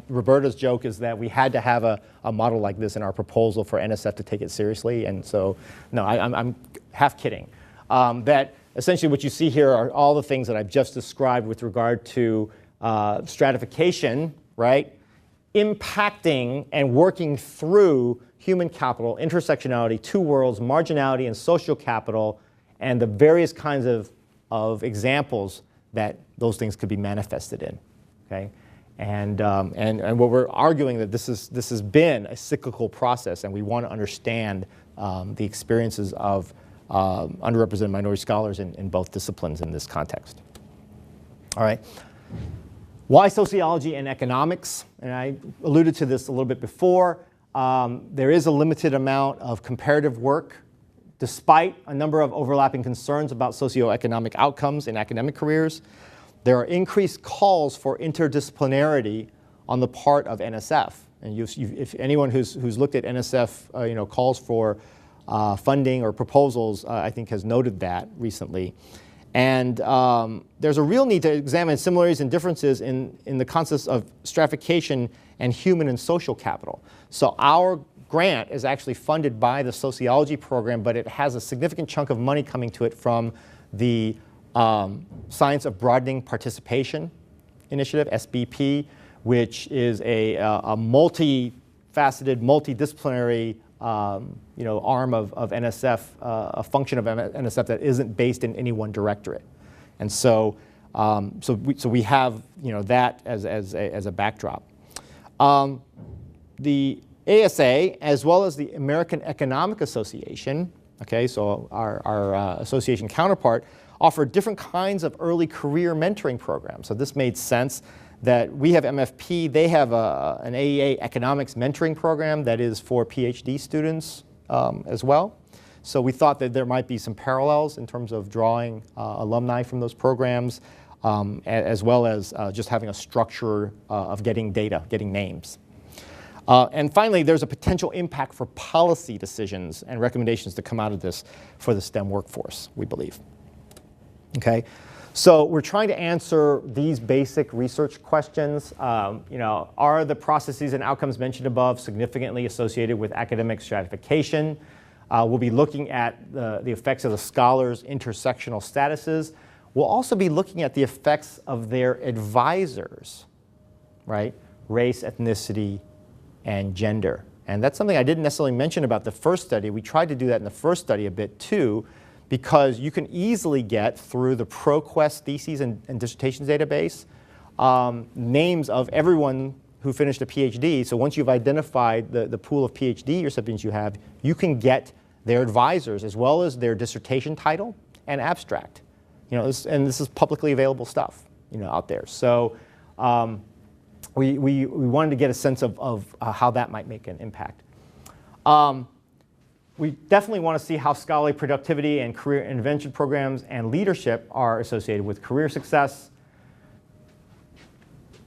S2: Roberta's joke is that we had to have a model like this in our proposal for NSF to take it seriously, and so, no, I'm half kidding. That essentially what you see here are all the things that I've just described with regard to stratification, right? Impacting and working through human capital, intersectionality, two worlds, marginality, and social capital, and the various kinds of examples that those things could be manifested in, okay? And what we're arguing that this has been a cyclical process, and we want to understand the experiences of underrepresented minority scholars in both disciplines in this context. All right. Why sociology and economics? And I alluded to this a little bit before. There is a limited amount of comparative work, despite a number of overlapping concerns about socioeconomic outcomes in academic careers. There are increased calls for interdisciplinarity on the part of NSF. And if anyone who's looked at NSF, calls for funding or proposals, I think has noted that recently. And there's a real need to examine similarities and differences in the concepts of stratification and human and social capital. So our grant is actually funded by the sociology program, but it has a significant chunk of money coming to it from the Science of Broadening Participation Initiative, SBP, which is a multifaceted, multidisciplinary arm of NSF, a function of NSF that isn't based in any one directorate. And so, we have that as a backdrop. The ASA, as well as the American Economic Association, okay, so our association counterpart, offer different kinds of early career mentoring programs. So this made sense that we have MFP, they have an AEA economics mentoring program that is for PhD students as well. So we thought that there might be some parallels in terms of drawing alumni from those programs, as well as just having a structure of getting data, getting names. And finally, there's a potential impact for policy decisions and recommendations to come out of this for the STEM workforce, we believe. Okay, so we're trying to answer these basic research questions. Are the processes and outcomes mentioned above significantly associated with academic stratification? We'll be looking at the effects of the scholars' intersectional statuses. We'll also be looking at the effects of their advisors, right? Race, ethnicity, and gender And that's something I didn't necessarily mention about the first study. We tried to do that in the first study a bit too, because you can easily get through the ProQuest theses and dissertations database names of everyone who finished a PhD. So once you've identified the pool of PhD recipients you have, you can get their advisors as well as their dissertation title and abstract. And this is publicly available stuff, out there. So we wanted to get a sense of how that might make an impact. We definitely want to see how scholarly productivity and career intervention programs and leadership are associated with career success.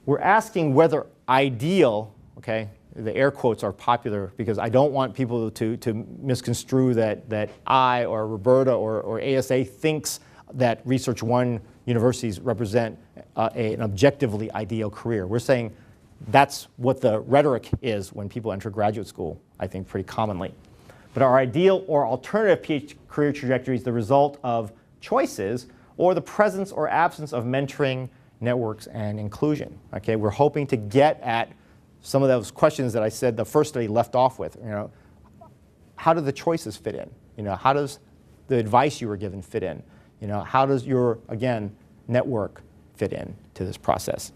S2: We're asking whether ideal, okay, the air quotes are popular because I don't want people to misconstrue that I or Roberta or ASA thinks that Research One universities represent an objectively ideal career. We're saying that's what the rhetoric is when people enter graduate school, I think pretty commonly. But our ideal or alternative PhD career trajectory is the result of choices or the presence or absence of mentoring, networks, and inclusion. Okay, we're hoping to get at some of those questions that I said the first study left off with. How do the choices fit in? How does the advice you were given fit in? How does your, again, network fit in to this process?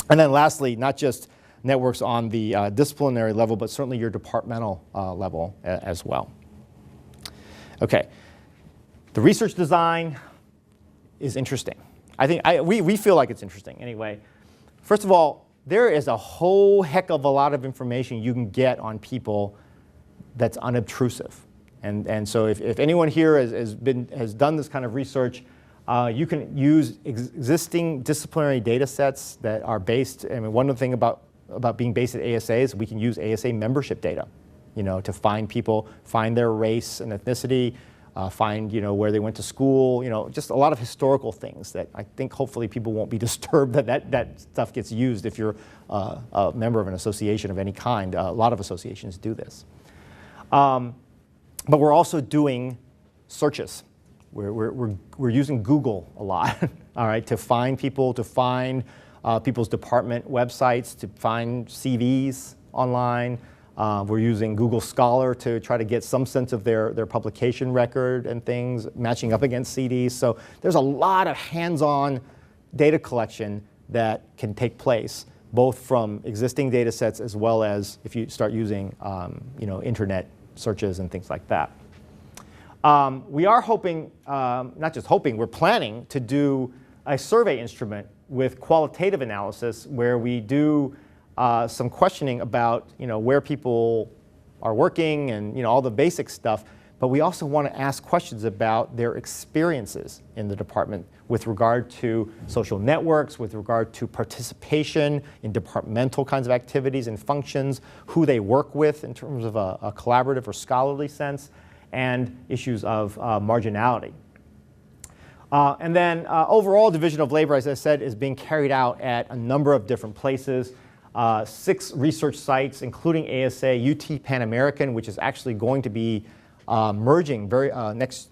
S2: And then lastly, not just networks on the disciplinary level, but certainly your departmental level as well. Okay, the research design is interesting. I think we feel like it's interesting anyway. First of all, there is a whole heck of a lot of information you can get on people that's unobtrusive. And so if anyone here has done this kind of research, you can use existing disciplinary data sets that are based, one of the things about being based at ASA is we can use ASA membership data, to find people, find their race and ethnicity, find, where they went to school, just a lot of historical things that I think hopefully people won't be disturbed that stuff gets used if you're a member of an association of any kind. A lot of associations do this. But we're also doing searches. We're using Google a lot, all right, to find people, to find people's department websites, to find CVs online. We're using Google Scholar to try to get some sense of their publication record and things, matching up against CDs. So there's a lot of hands-on data collection that can take place, both from existing data sets as well as if you start using internet searches and things like that. We are hoping, not just hoping, we're planning to do a survey instrument with qualitative analysis where we do some questioning about where people are working and all the basic stuff, but we also want to ask questions about their experiences in the department with regard to social networks, with regard to participation in departmental kinds of activities and functions, who they work with in terms of a collaborative or scholarly sense, and issues of marginality. And then overall division of labor, as I said, is being carried out at a number of different places. 6 research sites, including ASA, UT Pan American, which is actually going to be merging next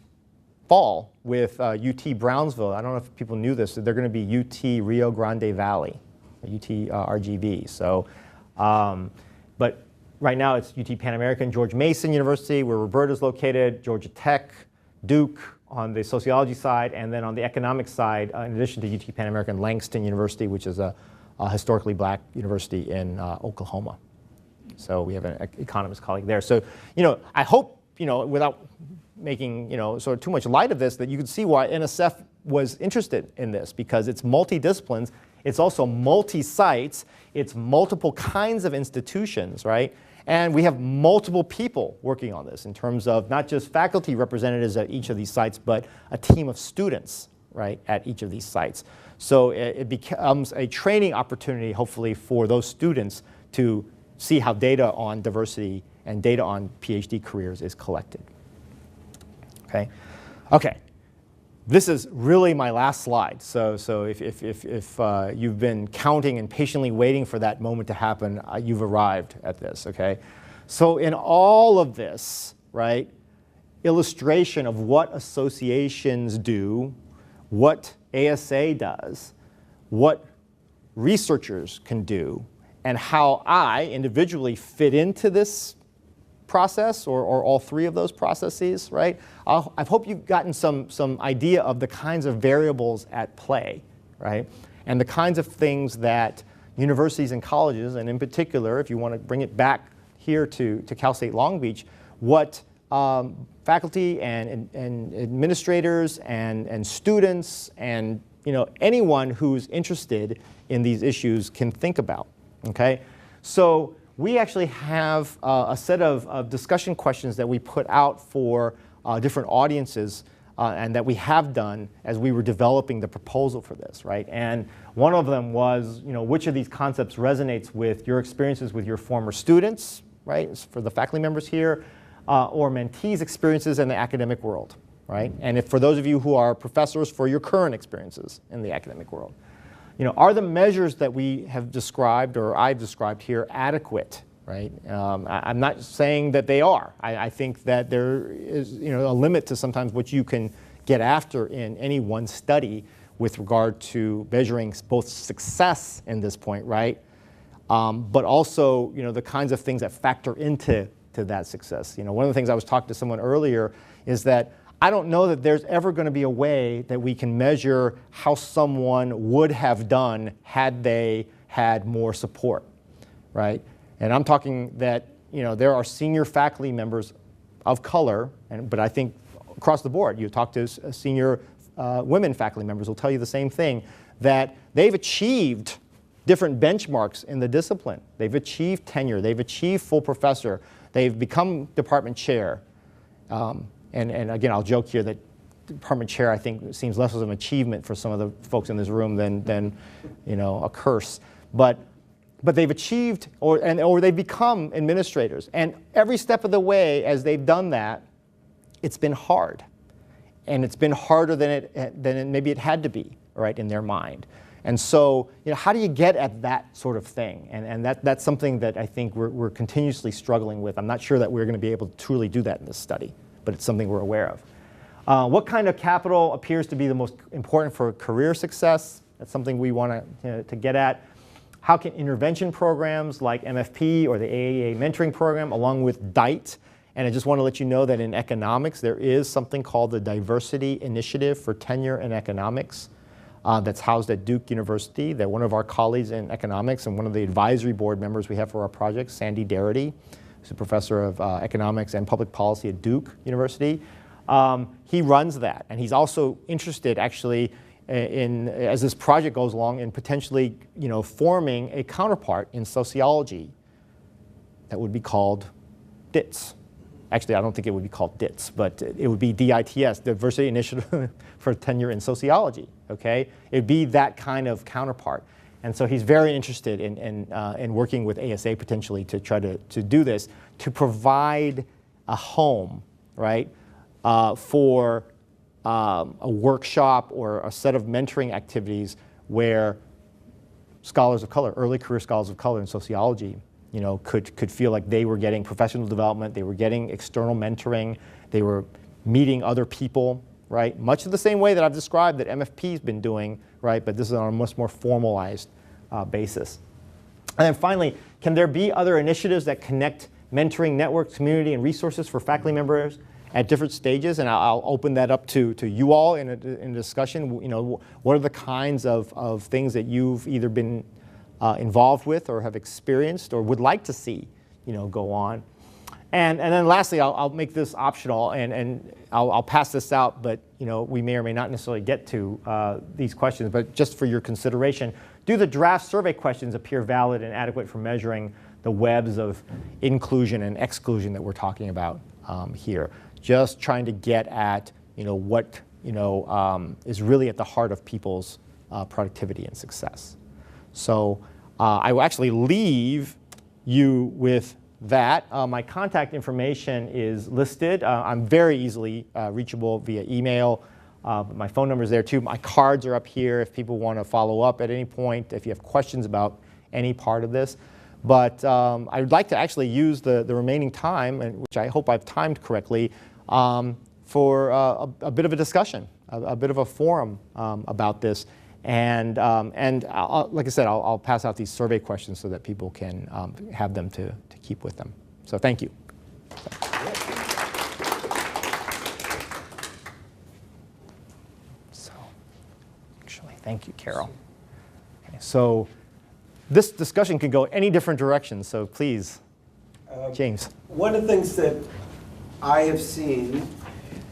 S2: fall with UT Brownsville. I don't know if people knew this. They're going to be UT Rio Grande Valley, UT RGV. So, but right now it's UT Pan American, George Mason University, where Roberta's located, Georgia Tech, Duke on the sociology side, and then on the economic side, in addition to UT Pan American, Langston University, which is a historically black university in Oklahoma. So we have an economist colleague there. So, I hope, without making, sort of too much light of this, that you can see why NSF was interested in this, because it's multidisciplines, it's also multi-sites, it's multiple kinds of institutions, right? And we have multiple people working on this in terms of not just faculty representatives at each of these sites, but a team of students, right, at each of these sites. So it becomes a training opportunity, hopefully, for those students to see how data on diversity and data on PhD careers is collected. Okay. This is really my last slide. So if you've been counting and patiently waiting for that moment to happen, you've arrived at this, okay? So in all of this, right, illustration of what associations do, what ASA does, what researchers can do, and how I individually fit into this process, or all three of those processes, right? I hope you've gotten some idea of the kinds of variables at play, right? And the kinds of things that universities and colleges, and in particular, if you want to bring it back here to Cal State Long Beach, what faculty and administrators and students and anyone who's interested in these issues can think about, okay? So we actually have a set of discussion questions that we put out for different audiences and that we have done as we were developing the proposal for this, right? And one of them was, which of these concepts resonates with your experiences with your former students, right, for the faculty members here, or mentees' experiences in the academic world, right? And if for those of you who are professors, for your current experiences in the academic world. Are the measures that we have described, or I've described here, adequate, right? I'm not saying that they are. I think that there is, a limit to sometimes what you can get after in any one study with regard to measuring both success in this point, right? But also, the kinds of things that factor into that success. One of the things I was talking to someone earlier is that I don't know that there's ever going to be a way that we can measure how someone would have done had they had more support, right? And I'm talking that, there are senior faculty members of color, but I think across the board, you talk to senior women faculty members will tell you the same thing, that they've achieved different benchmarks in the discipline. They've achieved tenure, they've achieved full professor, they've become department chair. And again, I'll joke here that department chair, I think, seems less of an achievement for some of the folks in this room than a curse. But they've achieved, or they've become administrators. And every step of the way, as they've done that, it's been hard. And it's been harder than maybe it had to be, right, in their mind. And so, how do you get at that sort of thing? And that's something that I think we're continuously struggling with. I'm not sure that we're going to be able to truly do that in this study, but it's something we're aware of. What kind of capital appears to be the most important for career success? That's something we want to get at. How can intervention programs like MFP or the AAA mentoring program, along with DITE, and I just want to let you know that in economics, there is something called the Diversity Initiative for Tenure in Economics that's housed at Duke University, that one of our colleagues in economics and one of the advisory board members we have for our project, Sandy Darity, who's a professor of economics and public policy at Duke University. He runs that, and he's also interested, actually, as this project goes along, in potentially, forming a counterpart in sociology that would be called DITS. Actually, I don't think it would be called DITS, but it would be DITS, Diversity Initiative for Tenure in Sociology. Okay, it'd be that kind of counterpart. And so he's very interested in working with ASA potentially to try to do this, to provide a home, right, for a workshop or a set of mentoring activities where scholars of color, early career scholars of color in sociology, could feel like they were getting professional development, they were getting external mentoring, they were meeting other people, right? Much of the same way that I've described that MFP's been doing, right? But this is on a much more formalized basis. And then finally, can there be other initiatives that connect mentoring networks, community, and resources for faculty members at different stages? And I'll open that up to you all in a discussion. What are the kinds of things that you've either been involved with or have experienced or would like to see, go on? And then lastly, I'll make this optional, and I'll pass this out, but we may or may not necessarily get to these questions, but just for your consideration, do the draft survey questions appear valid and adequate for measuring the webs of inclusion and exclusion that we're talking about here? Just trying to get at what is really at the heart of people's productivity and success. So I will actually leave you with that. My contact information is listed. I'm very easily reachable via email. My phone number is there too. My cards are up here if people want to follow up at any point, if you have questions about any part of this. But I would like to actually use the remaining time, which I hope I've timed correctly, for a bit of a discussion, a bit of a forum about this. And like I said, I'll pass out these survey questions so that people can have them to keep with them. So thank you. So, actually, thank you, Carol. Okay, so this discussion could go any different directions, so please, James.
S3: One of the things that I have seen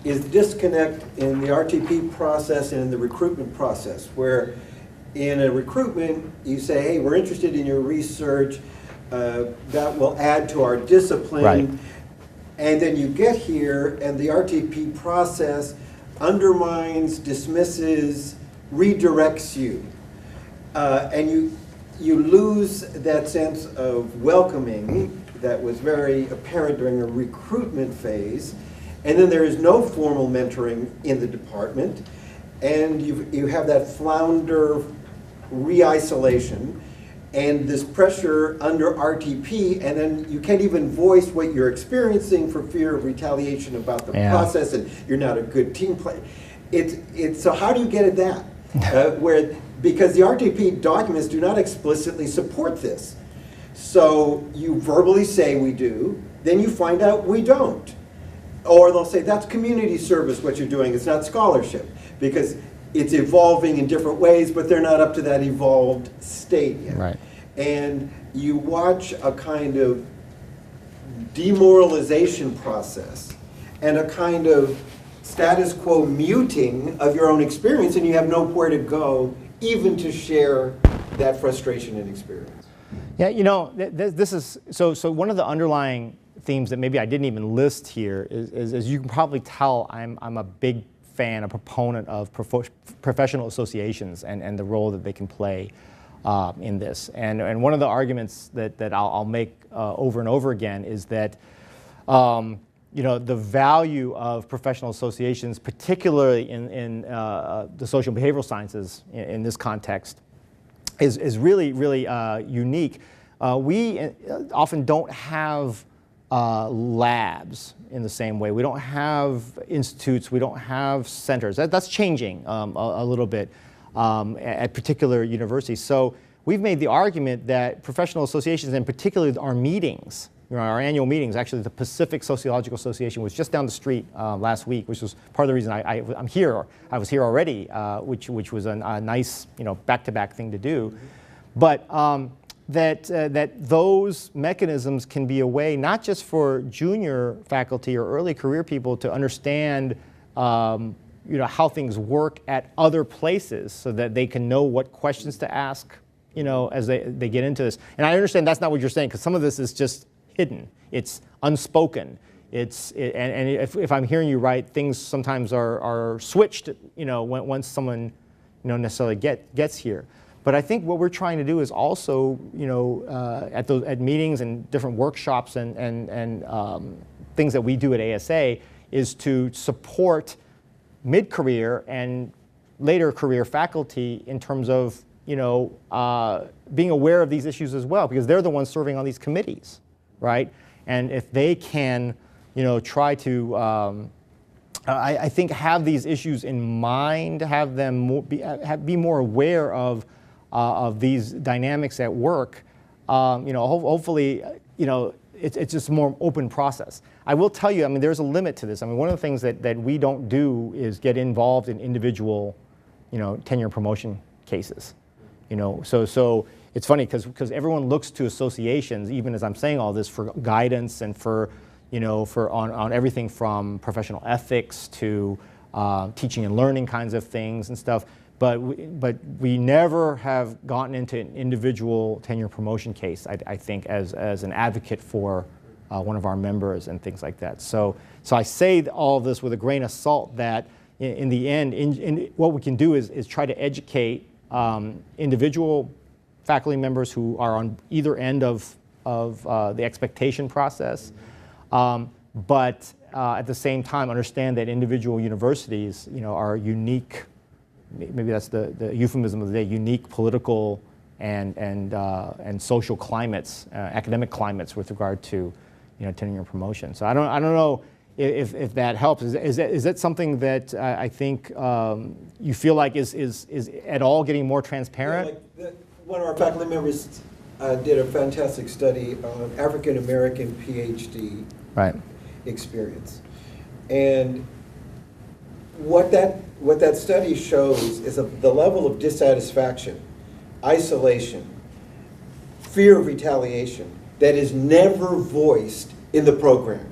S3: is disconnect in the RTP process and in the recruitment process, where in a recruitment, you say, hey, we're interested in your research, that will add to our discipline.
S2: Right.
S3: And then you get here, and the RTP process undermines, dismisses, redirects you. And you lose that sense of welcoming that was very apparent during a recruitment phase. And then there is no formal mentoring in the department. And you have that flounder re-isolation and this pressure under RTP, and then you can't even voice what you're experiencing for fear of retaliation about the process, and you're not a good team player. So how do you get at that? Because the RTP documents do not explicitly support this. So you verbally say we do, then you find out we don't. Or they'll say that's community service what you're doing, it's not scholarship, because it's evolving in different ways, but they're not up to that evolved state yet.
S2: Right.
S3: And you watch a kind of demoralization process and a kind of status quo muting of your own experience, and you have nowhere to go even to share that frustration and experience.
S2: Yeah, you know, this is, so one of the underlying themes that maybe I didn't even list here is as you can probably tell, I'm a big fan, a proponent of professional associations and the role that they can play in this. And one of the arguments that I'll make over and over again is that you know, the value of professional associations, particularly in the social and behavioral sciences in this context, is really, really unique. We often don't have labs in the same way. We don't have institutes, we don't have centers. That's changing a little bit at particular universities. So we've made the argument that professional associations, and particularly our meetings, you know, our annual meetings, actually the Pacific Sociological Association was just down the street last week, which was part of the reason I'm here. I was here already, which was a nice, you know, back-to-back thing to do. But that those mechanisms can be a way not just for junior faculty or early career people to understand you know, how things work at other places so that they can know what questions to ask, you know, as they get into this. And I understand that's not what you're saying, because some of this is just hidden. It's unspoken. And if I'm hearing you right, things sometimes are switched, you know, once someone, you know, necessarily gets here. But I think what we're trying to do is also, you know, at meetings and different workshops and things that we do at ASA is to support mid-career and later career faculty in terms of, you know, being aware of these issues as well, because they're the ones serving on these committees, right? And if they can, you know, try to, I think, have these issues in mind, have them be more aware of these dynamics at work, you know, hopefully, you know, it's just a more open process. I will tell you, I mean, there's a limit to this. I mean, one of the things that we don't do is get involved in individual, you know, tenure promotion cases. You know, so it's funny because everyone looks to associations, even as I'm saying all this, for guidance and for, you know, on everything from professional ethics to teaching and learning kinds of things and stuff. But we never have gotten into an individual tenure promotion case, I think, as an advocate for one of our members and things like that. So I say all of this with a grain of salt that in the end, what we can do is try to educate individual faculty members who are on either end of the expectation process, but at the same time understand that individual universities, you know, are unique. Maybe that's the euphemism of the day, unique political and social climates, academic climates with regard to, you know, tenure and promotion. So I don't know if that helps. Is that something that I think you feel like is at all getting more transparent?
S3: Yeah, like one of our faculty members did a fantastic study on African American PhD experience, and what that study shows is the level of dissatisfaction, isolation, fear of retaliation that is never voiced in the program.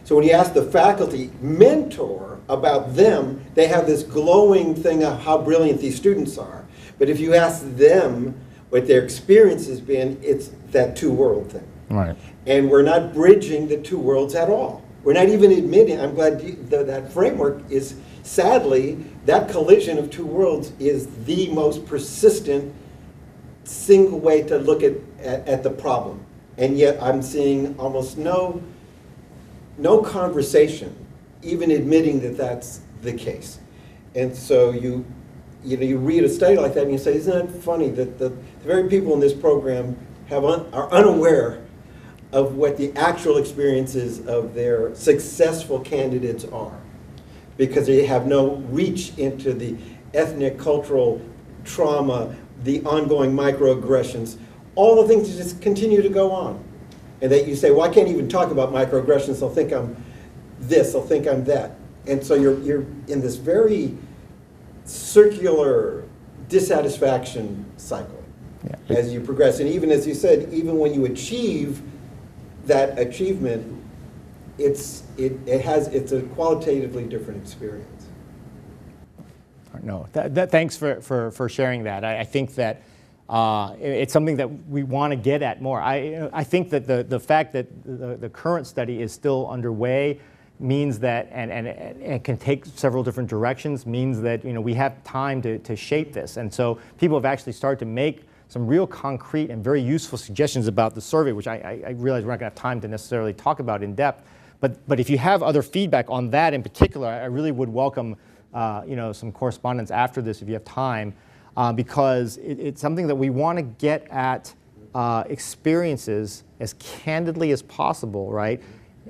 S3: So when you ask the faculty mentor about them, they have this glowing thing of how brilliant these students are. But if you ask them what their experience has been, it's that two-world thing.
S2: Right.
S3: And we're not bridging the two worlds at all. We're not even admitting, I'm glad that framework is, sadly, that collision of two worlds is the most persistent single way to look at the problem. And yet I'm seeing almost no conversation, even admitting that that's the case. And so you read a study like that and you say, isn't it funny that the very people in this program are unaware of what the actual experiences of their successful candidates are, because they have no reach into the ethnic, cultural trauma, the ongoing microaggressions, all the things that just continue to go on. And that you say, well, I can't even talk about microaggressions, they'll think I'm this, they'll think I'm that. And so you're in this very circular dissatisfaction cycle as you progress. And even as you said, even when you achieve that achievement, it's a qualitatively different experience.
S2: No, thanks for sharing that. I think that it's something that we want to get at more. I think that the fact that the current study is still underway means that, and it can take several different directions, means that we have time to shape this. And so people have actually started to make some real concrete and very useful suggestions about the survey, which I realize we're not going to have time to necessarily talk about in depth. But if you have other feedback on that in particular, I really would welcome some correspondence after this if you have time, because it's something that we want to get at experiences as candidly as possible, right?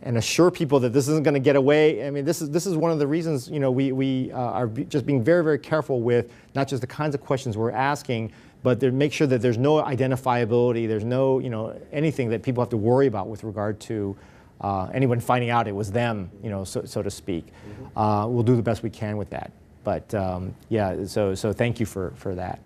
S2: And assure people that this isn't going to get away. I mean, this is one of the reasons we are just being very, very careful with not just the kinds of questions we're asking, but to make sure that there's no identifiability, there's no anything that people have to worry about with regard to anyone finding out it was them, so to speak. We'll do the best we can with that. But yeah, so thank you for that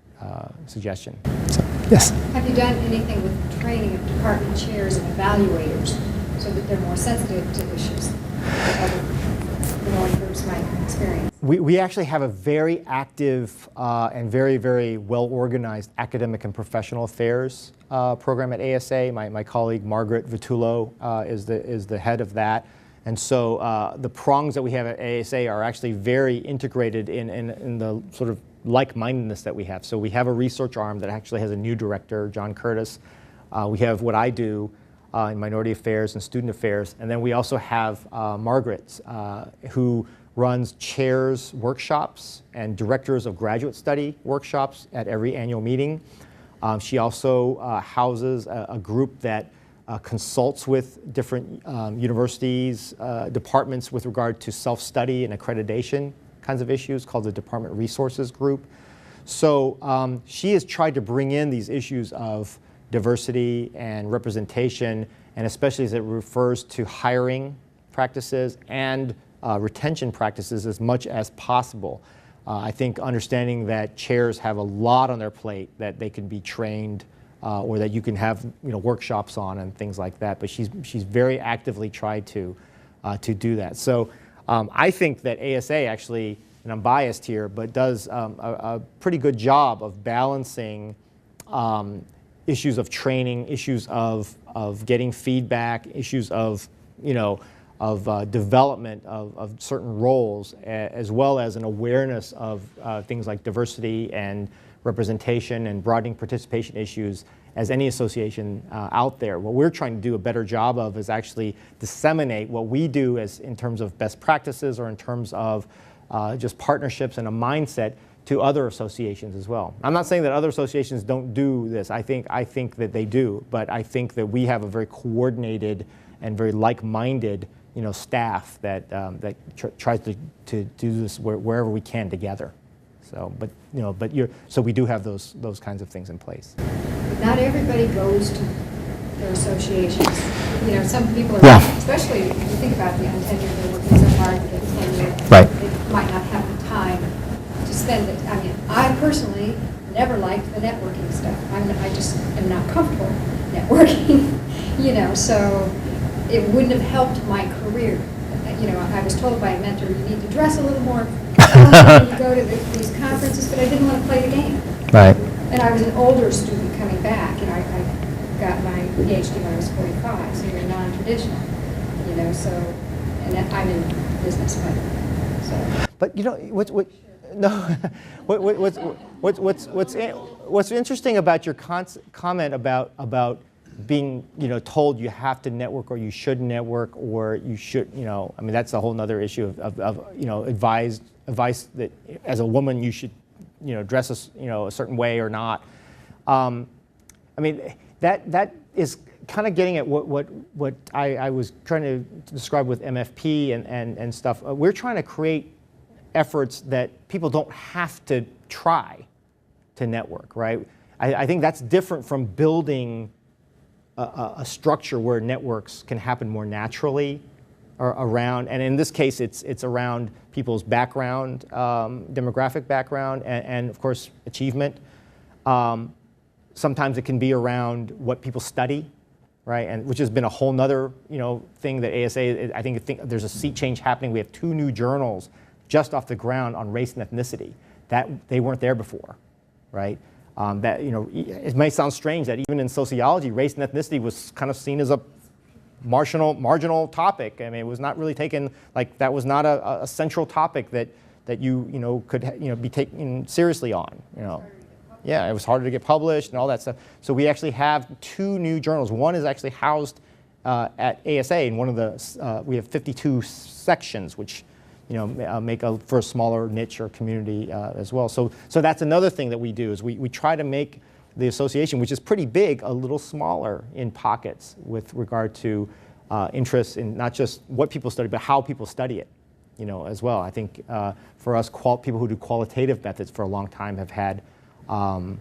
S2: suggestion. So, yes.
S4: Have you done anything with training of department chairs and evaluators so that they're more sensitive to issues that other minority groups might experience?
S2: We actually have a very active and very, very well-organized academic and professional affairs program at ASA. My colleague Margaret Vitullo is the head of that. And so the prongs that we have at ASA are actually very integrated in the sort of like-mindedness that we have. So we have a research arm that actually has a new director, John Curtis. We have what I do in minority affairs and student affairs. And then we also have Margaret, who runs chairs workshops and directors of graduate study workshops at every annual meeting. She also houses a group that consults with different universities, departments with regard to self-study and accreditation kinds of issues called the Department Resources Group. So she has tried to bring in these issues of diversity and representation, and especially as it refers to hiring practices and retention practices as much as possible. I think understanding that chairs have a lot on their plate that they can be trained or that you can have workshops on and things like that. But she's very actively tried to do that. So I think that ASA actually, and I'm biased here, but does a pretty good job of balancing issues of training, issues of getting feedback, issues of development of certain roles, as well as an awareness of things like diversity and representation and broadening participation issues as any association out there. What we're trying to do a better job of is actually disseminate what we do as in terms of best practices or in terms of just partnerships and a mindset to other associations as well. I'm not saying that other associations don't do this. I think that they do, but I think that we have a very coordinated and very like-minded staff that tries to do this wherever we can together. So, so we do have those kinds of things in place.
S4: But not everybody goes to their associations. Some people are,
S2: Yeah.
S4: especially if you think about the untenured, they're working so hard to get tenured.
S2: Right.
S4: They might not have the time to spend it. I mean, I personally never liked the networking stuff. I just am not comfortable networking, so it wouldn't have helped my career. I was told by a mentor, you need to dress a little more when you go to these conferences, but I didn't want to play the game.
S2: Right.
S4: And I was an older student coming back, and I got my PhD when I was 45, so you're non-traditional, so, and I'm in business, so.
S2: But what's interesting about your comment about being told you have to network or you should network or you should I mean that's a whole nother issue of advice that as a woman you should dress a certain way or not. I mean that is kind of getting at what I was trying to describe with MFP and stuff. We're trying to create efforts that people don't have to try to network, right? I think that's different from building a structure where networks can happen more naturally or around, and in this case it's around people's background, demographic background, and of course achievement. Sometimes it can be around what people study, right? And which has been a whole nother thing that ASA, I think there's a sea change happening. We have 2 new journals just off the ground on race and ethnicity that they weren't there before, right? That it may sound strange that even in sociology, race and ethnicity was kind of seen as a marginal topic. I mean, it was not really taken like that was not a central topic that you could be taken seriously on. Yeah, it was harder to get published and all that stuff. So we actually have 2 new journals. One is actually housed at ASA, and one of the we have 52 sections, which make for a smaller niche or community as well. So that's another thing that we do is we try to make the association, which is pretty big, a little smaller in pockets with regard to interests in not just what people study, but how people study it, as well. I think for us, people who do qualitative methods for a long time have had an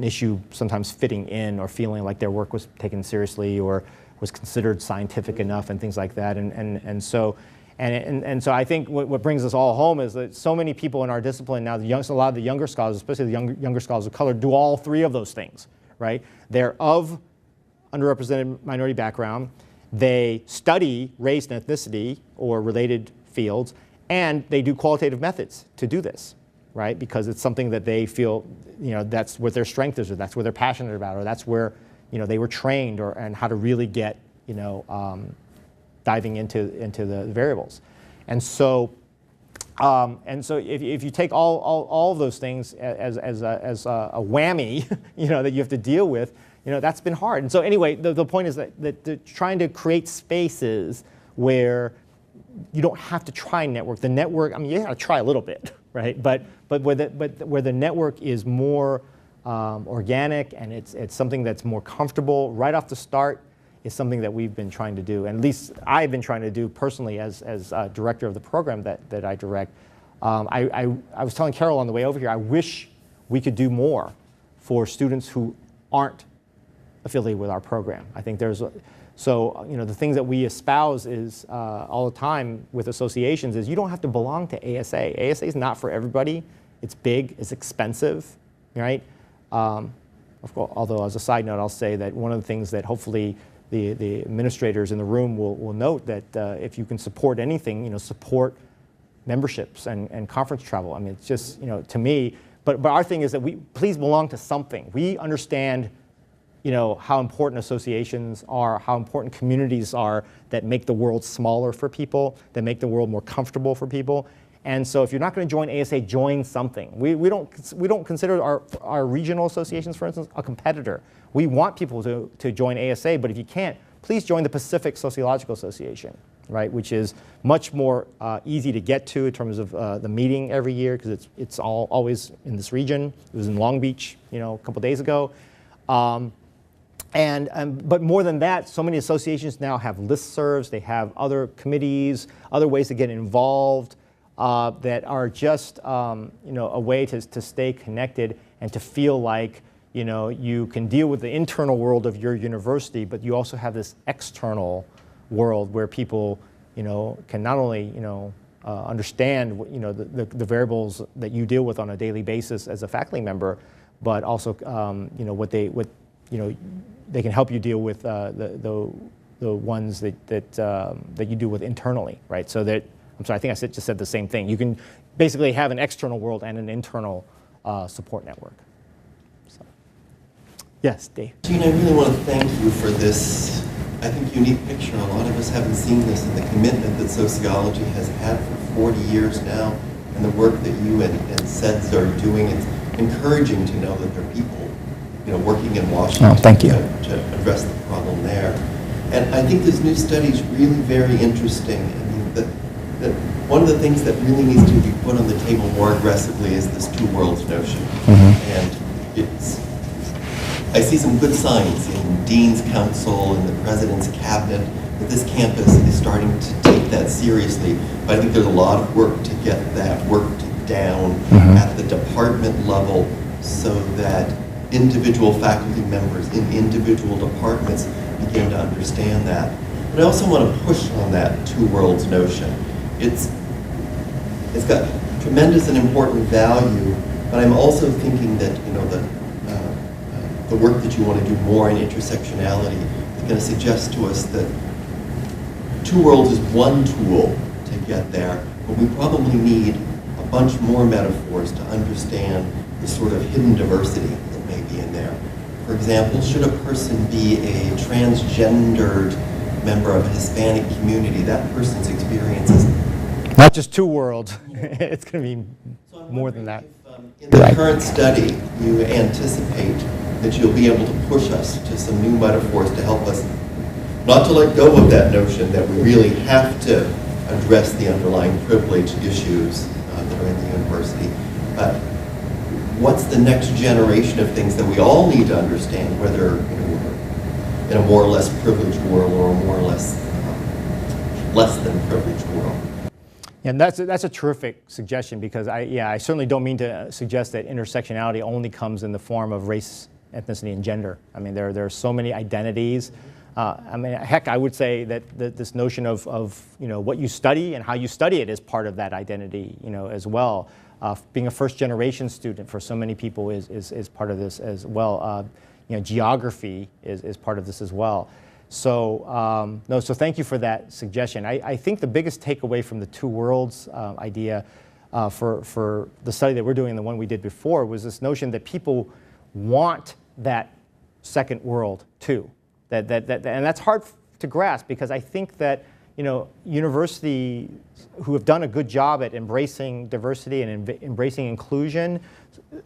S2: issue sometimes fitting in or feeling like their work was taken seriously or was considered scientific enough and things like that. And so I think what brings us all home is that so many people in our discipline now, a lot of the younger scholars, especially the younger scholars of color, do all 3 of those things, right? They're of underrepresented minority background, they study race and ethnicity or related fields, and they do qualitative methods to do this, right? Because it's something that they feel, that's what their strength is, or that's what they're passionate about, or that's where, they were trained, and how to really get, diving into the variables. And so if you take all of those things as a whammy, that you have to deal with, that's been hard. And so anyway, the point is that trying to create spaces where you don't have to try network. The network, I mean, you got to try a little bit, right? But where the network is more organic and it's something that's more comfortable right off the start, is something that we've been trying to do, and at least I've been trying to do personally as director of the program that I direct. I was telling Carol on the way over here, I wish we could do more for students who aren't affiliated with our program. I think the things that we espouse is all the time with associations is you don't have to belong to ASA. ASA is not for everybody. It's big, it's expensive, right? Of course, although as a side note, I'll say that one of the things that hopefully the administrators in the room will note that if you can support anything, support memberships and conference travel. I mean, it's just, to me, but our thing is that we please belong to something. We understand, how important associations are, how important communities are that make the world smaller for people, that make the world more comfortable for people. And so if you're not going to join ASA, join something. We don't consider our regional associations, for instance, a competitor. We want people to join ASA, but if you can't, please join the Pacific Sociological Association, right, which is much more easy to get to in terms of the meeting every year, because it's always in this region. It was in Long Beach, a couple days ago. But more than that, so many associations now have listservs, they have other committees, other ways to get involved that are just a way to stay connected and to feel like you can deal with the internal world of your university, but you also have this external world where people can not only understand the variables that you deal with on a daily basis as a faculty member, but also they can help you deal with the ones that you deal with internally, right? So that, I'm sorry, I think I just said the same thing. You can basically have an external world and an internal support network. So, yes, Dave.
S5: Gene, I really want to thank you for this, I think, unique picture. A lot of us haven't seen this, and the commitment that sociology has had for 40 years now, and the work that you and SEDS are doing. It's encouraging to know that there are people working in Washington
S2: thank you.
S5: To address the problem there. And I think this new study is really very interesting. I mean, that one of the things that really needs to be put on the table more aggressively is this two worlds notion. And I see some good signs in Dean's Council and the President's Cabinet that this campus is starting to take that seriously. But I think there's a lot of work to get that worked down at the department level so that individual faculty members in individual departments begin to understand that. But I also want to push on that two worlds notion. It's got tremendous and important value, but I'm also thinking that the work that you want to do more in intersectionality is going to suggest to us that two worlds is one tool to get there, but we probably need a bunch more metaphors to understand the sort of hidden diversity that may be in there. For example, should a person be a transgendered member of a Hispanic community, that person's experience is
S2: not just two worlds. It's going to be more than that.
S5: If, in the current study, you anticipate that you'll be able to push us to some new metaphors to help us not to let go of that notion that we really have to address the underlying privilege issues that are in the university. What's the next generation of things that we all need to understand, whether we're in a more or less privileged world or a more or less than privileged world?
S2: And that's a terrific suggestion, because I certainly don't mean to suggest that intersectionality only comes in the form of race, ethnicity, and gender. I mean, there are so many identities. I mean, heck, I would say that this notion of what you study and how you study it is part of that identity, as well. Being a first-generation student for so many people is part of this as well. Geography is part of this as well. So so thank you for that suggestion. I think the biggest takeaway from the two worlds idea for the study that we're doing, the one we did before, was this notion that people want that second world too. And that's hard to grasp, because I think that universities who have done a good job at embracing diversity and embracing inclusion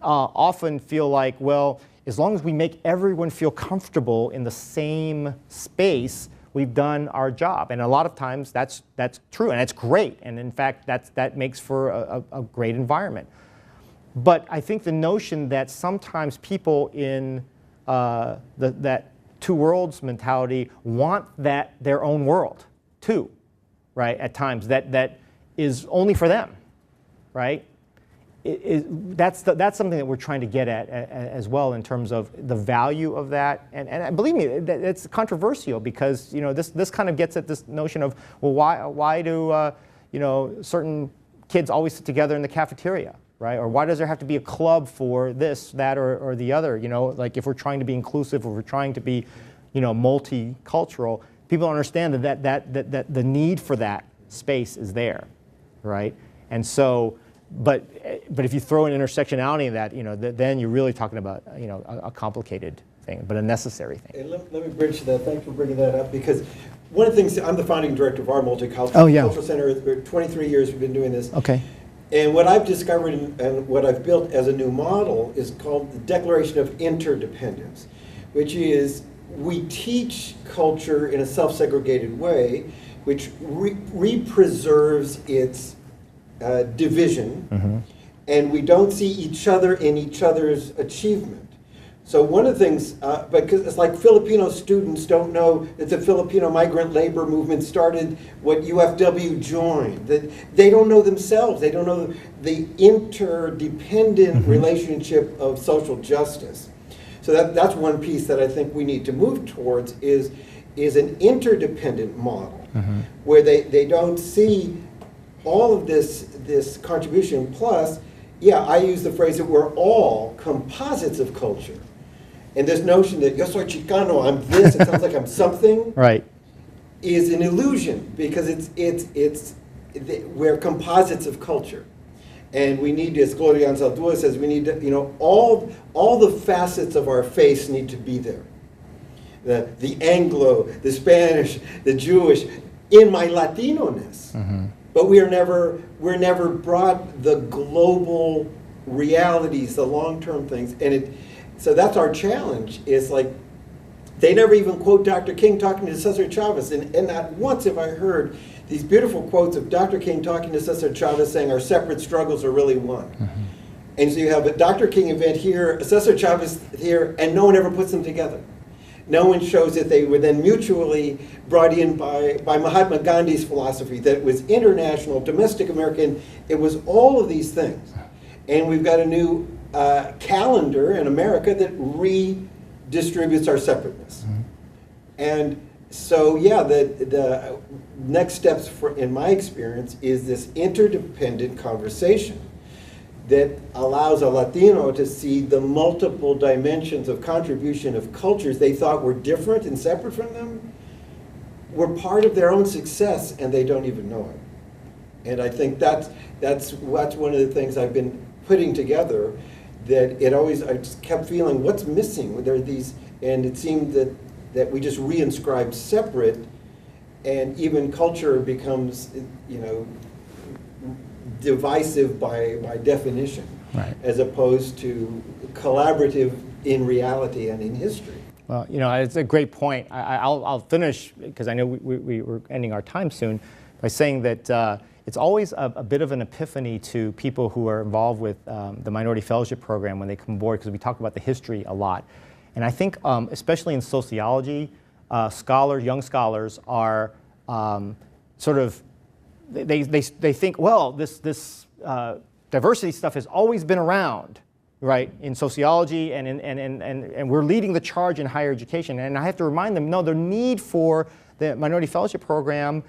S2: often feel like, well, as long as we make everyone feel comfortable in the same space, we've done our job. And a lot of times that's true, and it's great. And in fact, that makes for a great environment. But I think the notion that sometimes people in that two worlds mentality want their own world too, right? At times that is only for them, right? That's something that we're trying to get at as well, in terms of the value of that. And believe me, it's controversial, because this kind of gets at this notion of, well, why do certain kids always sit together in the cafeteria, right? Or why does there have to be a club for this, that, or the other? Like, if we're trying to be inclusive, or we're trying to be multicultural, people understand that the need for that space is there, right? And so, but if you throw in intersectionality in that, then you're really talking about a complicated thing, but a necessary thing.
S3: And let me bridge to that. Thanks for bringing that up, because one of the things, I'm the founding director of our Multicultural Center. For 23 years we've been doing this.
S2: Okay.
S3: And what I've discovered and what I've built as a new model is called the Declaration of Interdependence, which is, we teach culture in a self-segregated way, which re-preserves its division, and we don't see each other in each other's achievement. So one of the things, because it's like Filipino students don't know that the Filipino migrant labor movement started what UFW joined. That they don't know themselves. They don't know the interdependent relationship of social justice. So that's one piece that I think we need to move towards is an interdependent model where they don't see all of this contribution. Plus, yeah, I use the phrase that we're all composites of culture. And this notion that yo soy Chicano, I'm this, it sounds like I'm something,
S2: Right.
S3: is an illusion because we're composites of culture. And we need, as Gloria Anzaldúa says, we need to, all the facets of our face need to be there. The Anglo, the Spanish, the Jewish, in my Latino-ness. But we're never brought the global realities, the long-term things, so that's our challenge. Is like they never even quote Dr. King talking to Cesar Chavez, and not once have I heard these beautiful quotes of Dr. King talking to Cesar Chavez saying our separate struggles are really one. And so you have a Dr. King event here, a Cesar Chavez here, and no one ever puts them together. No one shows that they were then mutually brought in by Mahatma Gandhi's philosophy, that it was international, domestic American, it was all of these things. And we've got a new calendar in America that redistributes our separateness. And so, yeah, the next steps, in my experience, is this interdependent conversation that allows a Latino to see the multiple dimensions of contribution of cultures they thought were different and separate from them, were part of their own success, and they don't even know it. And I think that's one of the things I've been putting together, that I just kept feeling, what's missing? There are these, and it seemed that we just reinscribed separate, and even culture becomes, divisive by definition,
S2: Right.
S3: as opposed to collaborative in reality and in history.
S2: Well, it's a great point. I'll finish, because I know we're ending our time soon, by saying that it's always a bit of an epiphany to people who are involved with the Minority Fellowship Program when they come aboard, because we talk about the history a lot. And I think, especially in sociology, young scholars are sort of, they think, well, this diversity stuff has always been around, right, in sociology, and we're leading the charge in higher education. And I have to remind them, no, the need for the Minority Fellowship Program,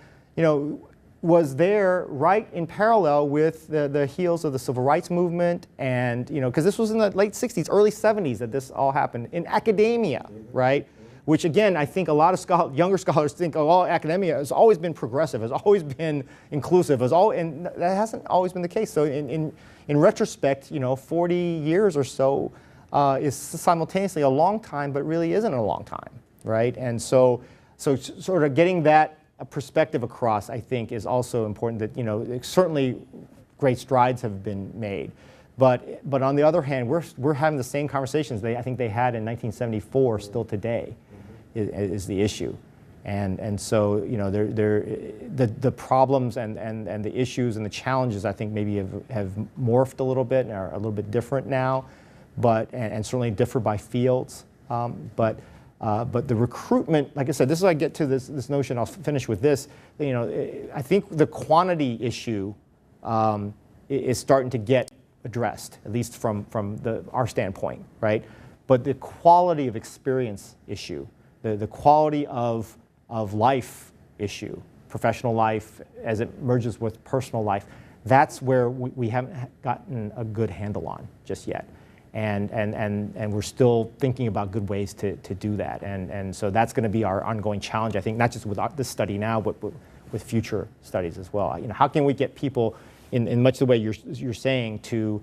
S2: was there right in parallel with the heels of the Civil Rights Movement, and because this was in the late 60s, early 70s that this all happened in academia, right? Which again, I think a lot of younger scholars think, academia has always been progressive, has always been inclusive, and that hasn't always been the case. So in retrospect, 40 years or so is simultaneously a long time, but really isn't a long time, right? And so sort of getting that perspective across, I think, is also important. That certainly great strides have been made, but on the other hand, we're having the same conversations I think they had in 1974 still today, is the issue, and so the problems and the issues and the challenges, I think, maybe have morphed a little bit and are a little bit different now, and certainly differ by fields, but the recruitment, like I said, this is how I get to this notion. I'll finish with this. I think the quantity issue is starting to get addressed, at least from our standpoint, right? But the quality of experience issue, the quality of life issue, professional life as it merges with personal life, that's where we haven't gotten a good handle on just yet. And we're still thinking about good ways to do that. And so that's going to be our ongoing challenge, I think, not just with this study now, but with future studies as well. How can we get people, in much the way you're saying, to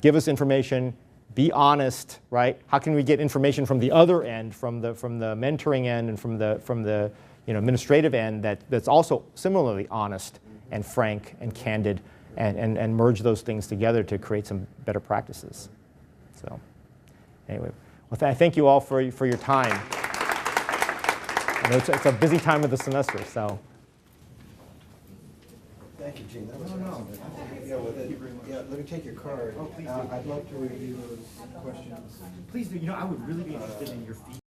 S2: give us information, be honest, right? How can we get information from the other end, from the mentoring end and from the administrative end that's also similarly honest and frank and candid, and merge those things together to create some better practices. So anyway, well, I thank you all for your time. I know it's a busy time of the semester, so.
S3: Thank you, Gene. That was awesome. Yeah, let me take your card.
S6: Oh, please do.
S3: I'd love to review those questions.
S6: Please do. You know, I would really be interested in your feedback.